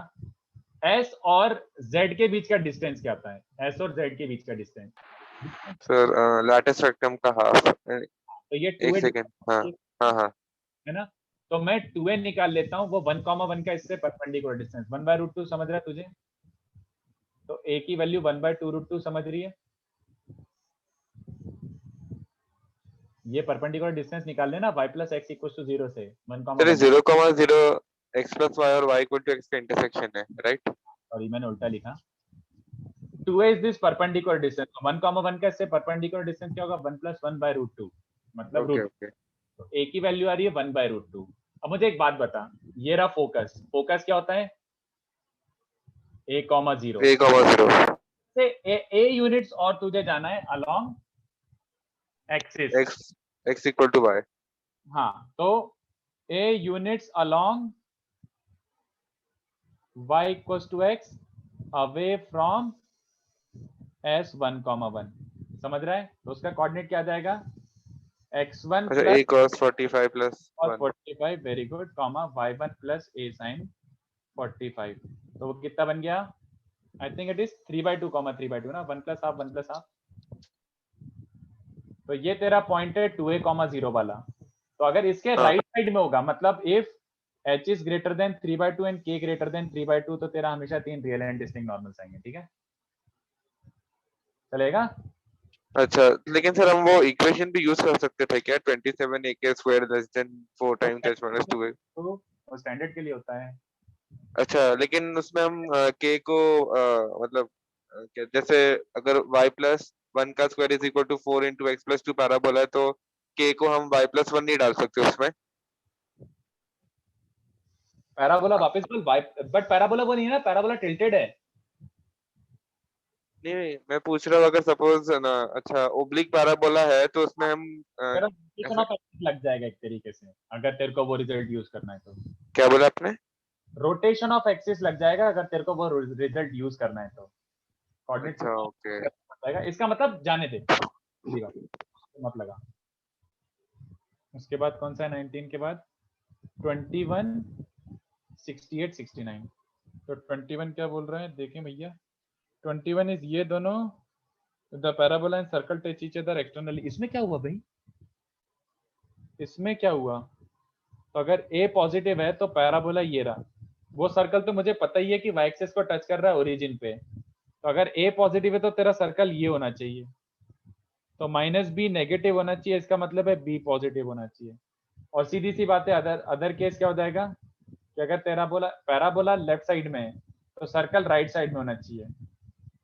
एस और जेड के बीच का डिस्टेंस क्या आता है, एस और जेड के बीच का डिस्टेंस? सर लैटिस रेक्टम का हाफ। तो ये एक 2a सेकेंड, हाँ हाँ हाँ। है ना? तो मैं 2a निकाल लेता हूँ, वो 1,1 का इससे परपेंडिकुलर डिस्टेंस 1/√2 समझ रहा है तुझे? तो a की वैल्यू 1/2√2 समझ रही है? ये परपेंडिकुलर डिस्टेंस निकाल लेना, y plus x equal to 0 से सर 1,1। 0,0 x प्लस वाई और y इक्वल टू x का इंटरसेक्शन है, राइट? सॉरी, मैंने उल्टा लिखा। 2a is this perpendicular distance, 1,1 का इससे परपेंडिकुलर डिस्टेंस क्या होगा, 1 प्लस 1/√2, मतलब ओके रूट। ओके। तो a की वैल्यू आ रही है 1/√2। अब मुझे एक बात बता, ये रहा फोकस, फोकस क्या होता है, a,0 a,0 से a यूनिट्स, और तुझे जाना है along axis. x x equal to y। हाँ, तो a units along y equals to x away from s1,1, समझ रहा है? तो उसका कोऑर्डिनेट क्या आ जाएगा, x1 अच्छा प्लस a cos 45 प्लस और 1। 45, very good, comma y1 plus a sin 45। तो वो कितना बन गया, आई थिंक इट इज 3/2 3/2 ना, 1 प्लस हाफ 1 प्लस हाफ। तो ये तेरा पॉइंट है 2a, 0 वाला। तो अगर इसके हाँ राइट साइड में होगा, मतलब if h is greater than 3/2 and k greater than 3/2, तो तेरा हमेशा 3 रियल एंड डिस्टिंक्ट नॉर्मल्स आएंगे, ठीक है? चलेगा? अच्छा, लेकिन सर हम वो इक्वेशन भी यूज कर सकते थे क्या, 27 ak square less than 4 times h minus 2a? तो वो स्टैंडर्ड के लिए होता है। अच्छा लेकिन उसमें हम k को मतलब जैसे अगर y प्लस 1 का square is equal to 4 into x plus 2 parabola है, तो k को हम y प्लस 1 नहीं डाल सकते उसमें? पैराबोला वापस बोल, बट पैराबोला वो नहीं है ना, पैराबोला टिल्टेड है। नहीं नहीं, मैं पूछ रहा हूँ अगर सपोज ना, अच्छा ओब्लिक पैराबोला है तो उसमें हम तेरा रोटेशन ऐसे। ऑफ एक्सिस लग जाएगा एक तरीके से, अगर तेरे को वो रिजल्ट यूज करना है तो। क्या बोला आपने? रोटेशन ऑफ एक्सिस लग जाएगा अगर तेरे को वो रिजल्ट यूज करना है तो, कोऑर्डिनेट अच्छा ओके। जाएगा, इसका मतलब जाने दे, सीधी बात, मत लगा। उसके बाद कौन सा है 19 के बाद, 21 68 69। तो 21 क्या बोल रहा है, देखें भैया, 21 इज ये दोनों, the parabola and circle touch each other externally. इसमें क्या हुआ भाई, इसमें क्या हुआ? तो अगर a पॉजिटिव है तो पैराबोला ये रहा, वो सर्कल तो मुझे पता ही है कि y एक्सिस को टच कर रहा है ओरिजिन पे, तो अगर a पॉजिटिव है तो तेरा सर्कल ये होना चाहिए, तो माइनस बी नेगेटिव होना चाहिए, इसका मतलब है बी पॉजिटिव होना चाहिए। और सीधी सी बात है, अदर केस क्या हो जाएगा कि अगर पैराबोला लेफ्ट साइड में है तो सर्कल राइट साइड में होना चाहिए,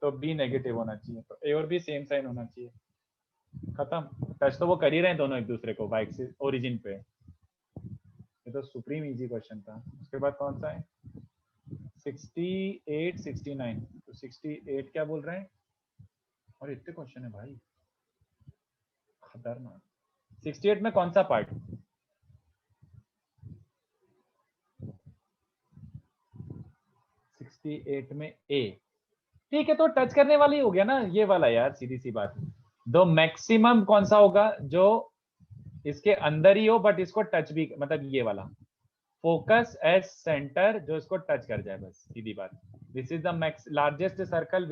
तो बी नेगेटिव होना चाहिए, तो ए और बी सेम साइन होना चाहिए। खत्म। टच तो वो कर ही रहे हैं दोनों एक दूसरे को बाइक से ओरिजिन पे। ये तो सुप्रीम इजी क्वेश्चन था। उसके बाद कौन सा है 68 69। तो 68 क्या बोल रहे हैं, और इतने क्वेश्चन है भाई खतरनाक। 68 में कौन सा पार्ट, 68 में ए, ठीक है, तो टच करने वाला ही हो गया ना ये वाला यार, सीधी सी बात। दो मैक्सिमम कौन सा होगा जो इसके अंदर ही हो बट इसको टच भी, मतलब ये वाला फोकस एज सेंटर जो इसको टच कर जाए, बस सीधी बात। This is the max largest circle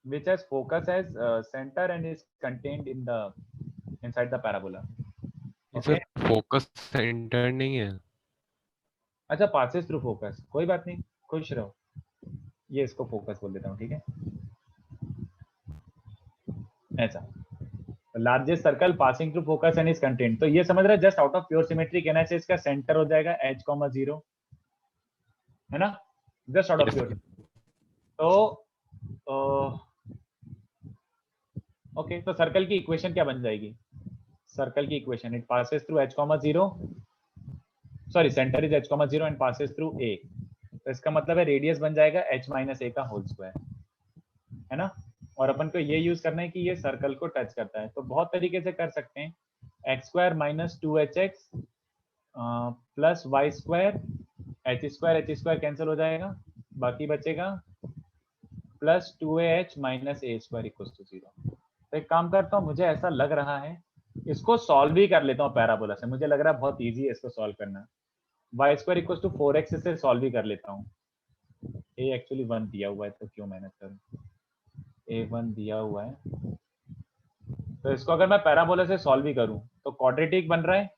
which has focus as center and is contained in the inside the parabola. Sir Okay? Focus centre नहीं है। अच्छा, passes through focus, कोई बात नहीं, खुश रहो, ये इसको फोकस बोल देता हूँ, ठीक है। ऐसा largest circle passing through focus and is content, तो ये समझ रहे just out of pure symmetry कहना चाहिए इसका सेंटर हो जाएगा h,0 है ना, जस्ट आउट ऑफ प्योर। तो ओके, तो सर्कल की इक्वेशन क्या बन जाएगी, सर्कल की equation it passes through h,0, sorry centre is h,0 and passes through a, तो इसका मतलब है रेडियस बन जाएगा h माइनस a का होल स्क्वायर, है ना। और अपन को ये यूज करना है कि ये सर्कल को टच करता है, तो बहुत तरीके से कर सकते हैं, x square minus 2hx plus Y square, h square cancel हो जाएगा, बाकी बचेगा plus 2ah minus a square equal to 0। तो एक काम करता हूँ, मुझे ऐसा लग रहा है इसको सॉल्व भी कर लेता हूँ पैराबोला से, मुझे लग रहा है बहुत इजी है इसको सॉल्व करना। Y square equal to 4x से सॉल्व भी कर लेता हूँ। ए एक्चुअली 1 दिया हुआ है तो क्यों मेहनत करूँ, a1 दिया हुआ है, तो इसको अगर मैं पैराबोला से सॉल्व भी करूं तो क्वाड्रेटिक बन रहा है,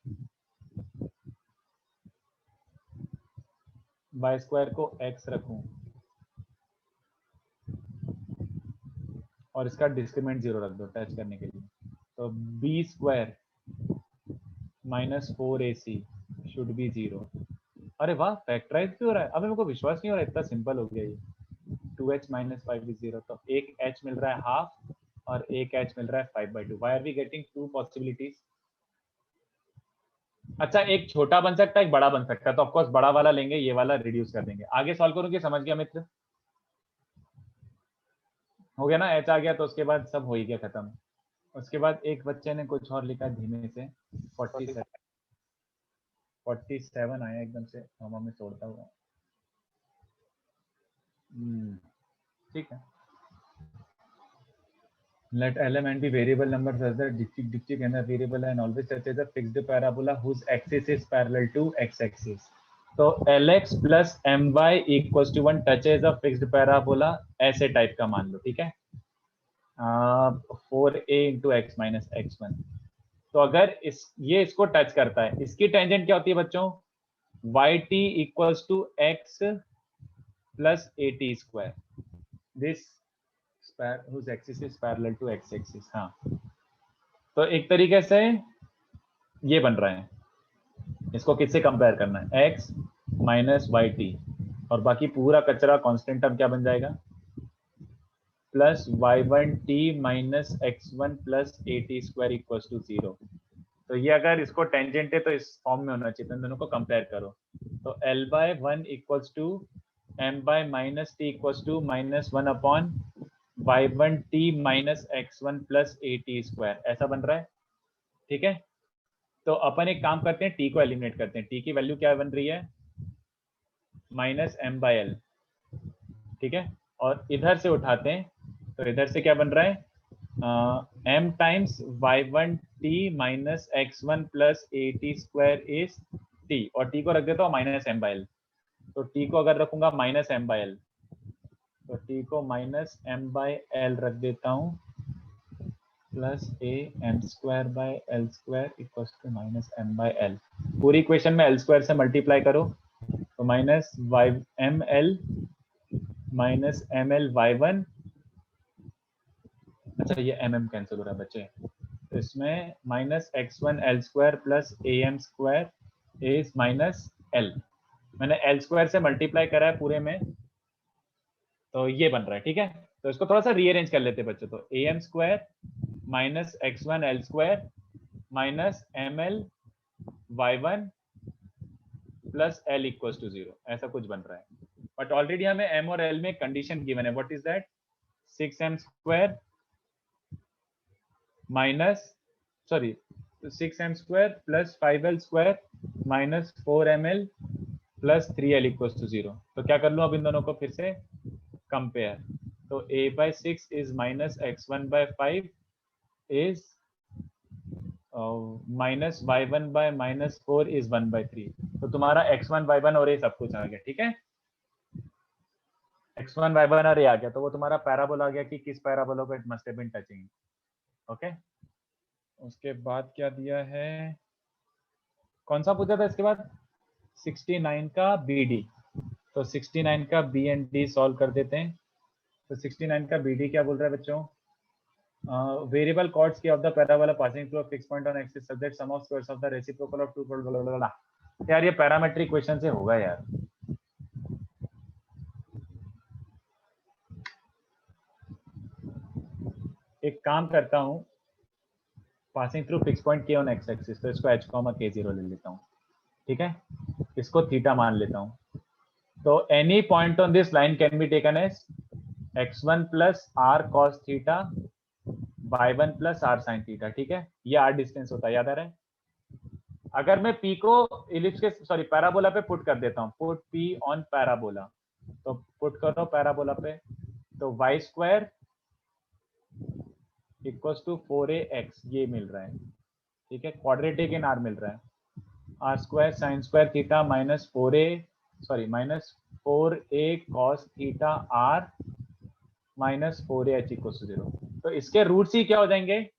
वाई स्क्वायर को x रखूं और इसका डिस्क्रिमिनेंट 0 रख दो टच करने के लिए, तो b square minus 4ac should be 0। अरे वाह, फैक्टराइज भी हो रहा है, अबे मेरे को विश्वास नहीं हो रहा, इतना सिंपल हो गया ये। 2h माइनस 5 इज 0, तो एक h मिल रहा है हाफ और एक h मिल रहा है 5/2। Why are we getting two possibilities. अच्छा, एक छोटा बन सकता है एक बड़ा बन सकता है, तो ऑफकोर्स बड़ा वाला लेंगे, ये वाला रिड्यूस कर देंगे। आगे सॉल्व करूंगी, समझ गया मित्र, हो गया ना, एच आ गया तो उसके बाद सब हो ही गया खत्म। उसके बाद एक बच्चे ने कुछ और लिखा धीमे से, 47 आया एकदम से हवा में तोड़ता हुआ। ठीक है, let element be variable numbers as the digit and the variable and always such as a fixed parabola whose axis is parallel to x-axis. तो lx plus my equals to 1 touches a fixed parabola, ऐसे टाइप का मान लो, ठीक है, 4a into x minus x1। तो अगर ये इसको टच करता है, इसकी टेंजेंट क्या होती है बच्चों, yt equals to x plus at square, this whose axis is parallel to x axis। हाँ, तो एक तरीके से ये बन रहा है, इसको किससे कंपेयर करना है, x माइनस वाई टी, और बाकी पूरा कचरा कांस्टेंट टर्म क्या बन जाएगा, plus y1t minus x1 plus at square equals to 0। तो ये अगर इसको टेंजेंट है तो इस फॉर्म में होना चाहिए, तो इन दोनों को कंपेयर करो, तो l/1 equals to m/-t equals to -1 upon y1t minus x1 plus at square, ऐसा बन रहा है, ठीक है। तो अपन एक काम करते हैं, t को एलिमिनेट करते हैं, t की वैल्यू क्या बन रही है, -m/l, ठीक है, और इधर से उठाते हैं, तो इधर से क्या बन रहा है, m times y1t minus x1 plus at square is t, और t को रख देता हूँ -m/l, तो t को अगर रखूंगा -m/l, तो t को -m/l रख देता हूँ, plus am/l square equals to -m/l। पूरी इक्वेशन में l स्क्वायर से मल्टीप्लाई करो, तो -yml माइनस ml y1 अच्छा ये mm कैंसिल हो रहा है बच्चे, तो इसमें minus x1 l square plus am square is minus l, मैंने l स्क्वायर से मल्टीप्लाई करा है पूरे में, तो ये बन रहा है। ठीक है, तो इसको थोड़ा सा रीअरेंज कर लेते हैं बच्चों, तो am square minus x1 l square minus ml y1 plus l equals to 0, ऐसा कुछ बन रहा है। बट ऑलरेडी हमें m और l में कंडीशन गिवन है, what is that, 6m square minus sorry 6m square plus 5l square minus 4ml plus 3l equals to 0। तो क्या कर लूं अब इन दोनों को फिर से कंपेयर, तो a by 6 is minus x1 by 5 is minus y1 by minus 4 is 1 by 3। तो तुम्हारा x1 y1 और ये सब कुछ आ गया। ठीक है, x1 y1 और ये आ गया, तो वो तुम्हारा पैराबोला आ गया कि किस पैराबोला को it must have been touching. Okay, उसके बाद क्या दिया है, कौन सा पूछा था इसके बाद, 69 का BD, तो 69 का B एंड D सॉल्व कर देते हैं। तो 69 का BD क्या बोल रहा है बच्चों, वेरिएबल कॉर्ड्स की of the parabola passing through a fix point on axis such that sum of squares of the reciprocal of two blah. यार ये पैरामेट्रिक क्वेश्चन से होगा यार, एक काम करता हूं, पासिंग थ्रू फिक्स पॉइंट के ऑन एक्स एक्सिस, तो इसको h k0 ले लेता हूं। ठीक है, इसको थीटा मान लेता हूं, तो any point on this line can be taken as x1 plus r cos theta y1 plus r sin theta. ठीक है, ये r डिस्टेंस होता है, याद आ रहा है। अगर मैं p को इलिप्स के सॉरी पैराबोला पे पुट कर देता हूं, पुट p ऑन पैराबोला, तो पुट करो पैराबोला पे, तो y square equals to 4ax ये मिल रहा है। ठीक है, क्वाड्रेटिक इन r मिल रहा है, r square sine square theta minus 4a sorry minus 4a cos theta r minus 4ah equals to 0। तो इसके रूट्स ही क्या हो जाएंगे,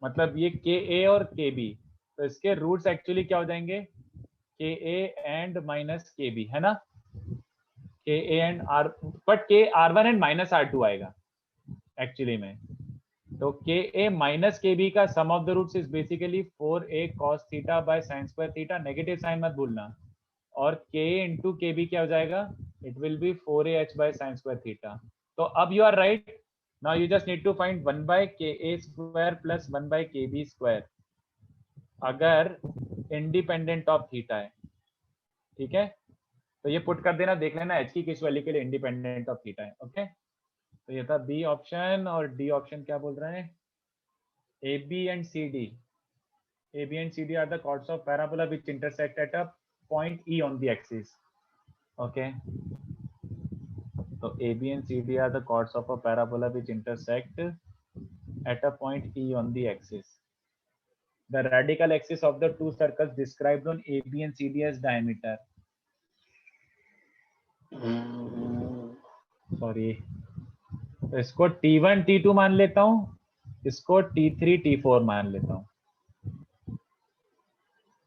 मतलब ये ka और kb, तो इसके रूट्स एक्चुअली क्या हो जाएंगे, ka एंड माइनस kb, है ना, ka and r, but k r1 and minus r2 आएगा एक्चुअली में। तो ka माइनस kb का sum of the roots is basically 4a cos theta by sin square theta, negative sign मत भूलना, और k इंटू kb क्या हो जाएगा, it will be 4ah by sin square theta. तो अब you are right, now you just need to find 1 by ka square plus 1 by kb square अगर इंडिपेंडेंट ऑफ थीटा है। ठीक है, तो ये पुट कर देना, देख लेना h की किस वैल्यू के लिए इंडिपेंडेंट ऑफ थीटा है। ओके, तो ये था बी ऑप्शन, और डी ऑप्शन क्या बोल रहे हैं, AB and CD are the chords of parabola which intersect at a point E on the axis. Okay, so AB and CD are the chords of a parabola which intersect at a point E on the axis. The radical axis of the two circles described on AB and CD as diameter. Sorry, तो इसको T1 T2 मान लेता हूं, इसको T3 T4 मान लेता हूं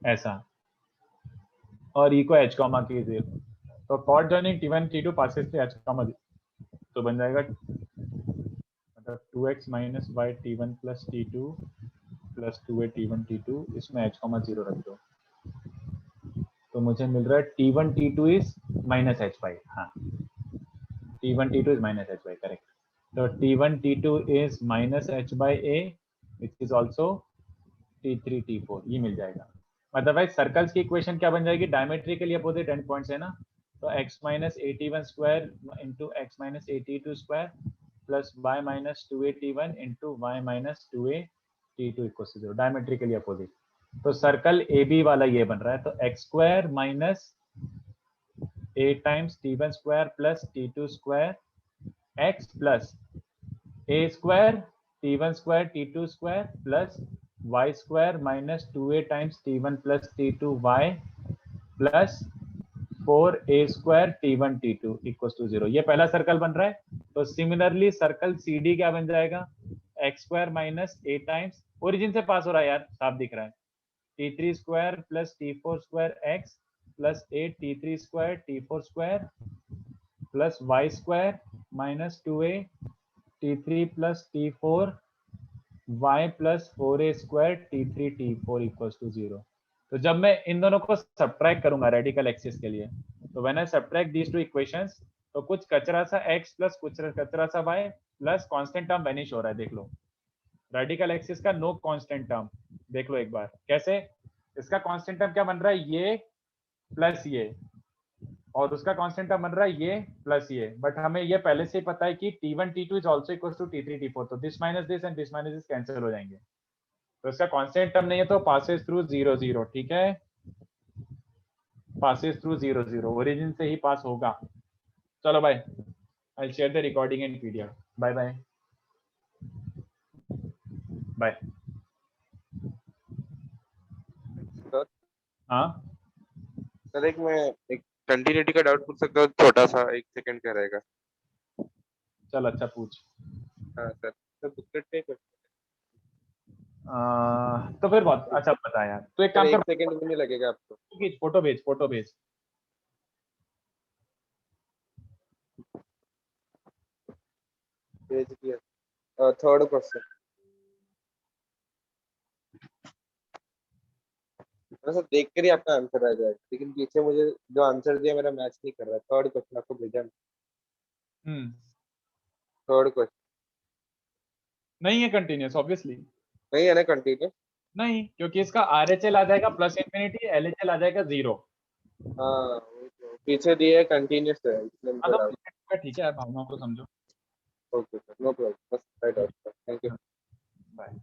ऐसा, और E को h कॉमा की 0, तो chord joining T1 T2 passes से h कॉमा 0, तो बन जाएगा मतलब 2x minus y T1 plus T2 plus 2a T1 T2, इसमें h कॉमा 0 रख दो, तो मुझे मिल रहा है T1 T2 is minus h y, हाँ T1 T2 is minus h y, correct. तो T1 T2 is minus h by a which is also T3 T4, ये मिल जाएगा। अदरवाइज सर्कल्स की इक्वेशन क्या बन जाएगी, डायमेट्रिकली अपोजिट एंड पॉइंट्स है ना, तो x minus at1 square into x minus at2 square plus y minus 2at1 into y minus 2at2 equal to 0, diametrically opposite. तो सर्कल AB वाला ये बन रहा है, तो x square minus a times t1 square plus t2 square x plus a square t1 square t2 square plus y square minus 2a times t1 plus t2 y plus 4a square t1 t2 equal to 0, ये पहला सर्कल बन रहा है। तो सिमिलरली सर्कल CD क्या बन जाएगा, x square minus a times, origin से पास हो रहा है यार, साफ दिख रहा है, t3 square plus t4 square x plus 8 t3 square t4 square plus y square minus 2a t3 plus t4 y plus 4a square t3 t4 equals to 0। तो जब मैं इन दोनों को सब्ट्रैक्ट करूंगा रेडिकल एक्सिस के लिए, तो when I subtract these two equations, तो कुछ कचरा सा x प्लस कुछ कचरा सा y plus constant term vanish हो रहा है। देख लो रेडिकल एक्सिस का नो कांस्टेंट टर्म, देख लो एक बार कैसे। इसका कांस्टेंट टर्म क्या बन रहा है, ये प्लस ये, और उसका कांस्टेंट टर्म बन रहा है ये प्लस ये। बट हमें ये पहले से ही पता है कि t1 t2 is also equal to t3 t4, तो this minus this and this minus this cancel हो जाएंगे, तो इसका कांस्टेंट टर्म नहीं है, तो पासेस थ्रू 0 0। ठीक है, पासेस थ्रू 0 0, ओरिजिन से ही पास होगा। चलो bye, I share the recording in PDF. Bye bye bye. Sir हाँ सर एक मैं एक कंटिन्यूटी का डाउट पूछ सकता हूँ, छोटा सा, 1 सेकंड का रहेगा। चल अच्छा पूछ। हाँ सर, सर बुकलेट पे तो फिर बहुत अच्छा बता यार, तो एक काम 1 कर, सेकंड भी नहीं लगेगा आपको। फोटो भेज, फोटो भेज। भेज दिया। थर्ड क्वेश्चन सर, देख कर ही आपका आंसर आ जाएगा, लेकिन पीछे मुझे जो आंसर दिया मेरा मैच नहीं कर रहा। थर्ड क्वेश्चन आपको भेजा, थर्ड क्वेश्चन नहीं है कंटिन्यूस ऑब्वियसली, नहीं है ना कंटिन्यू? नहीं, क्योंकि इसका RHL आ जाएगा प्लस इंफिनिटी, LHL आ जाएगा 0। हाँ वो तो पीछे दिए है कंटिन्यूस है, इसलिए मुझे डाउट। ठीक है, भावनाओं को समझो। ओके सर, नो प्रॉब्लम, बस write out. Thank you. Bye.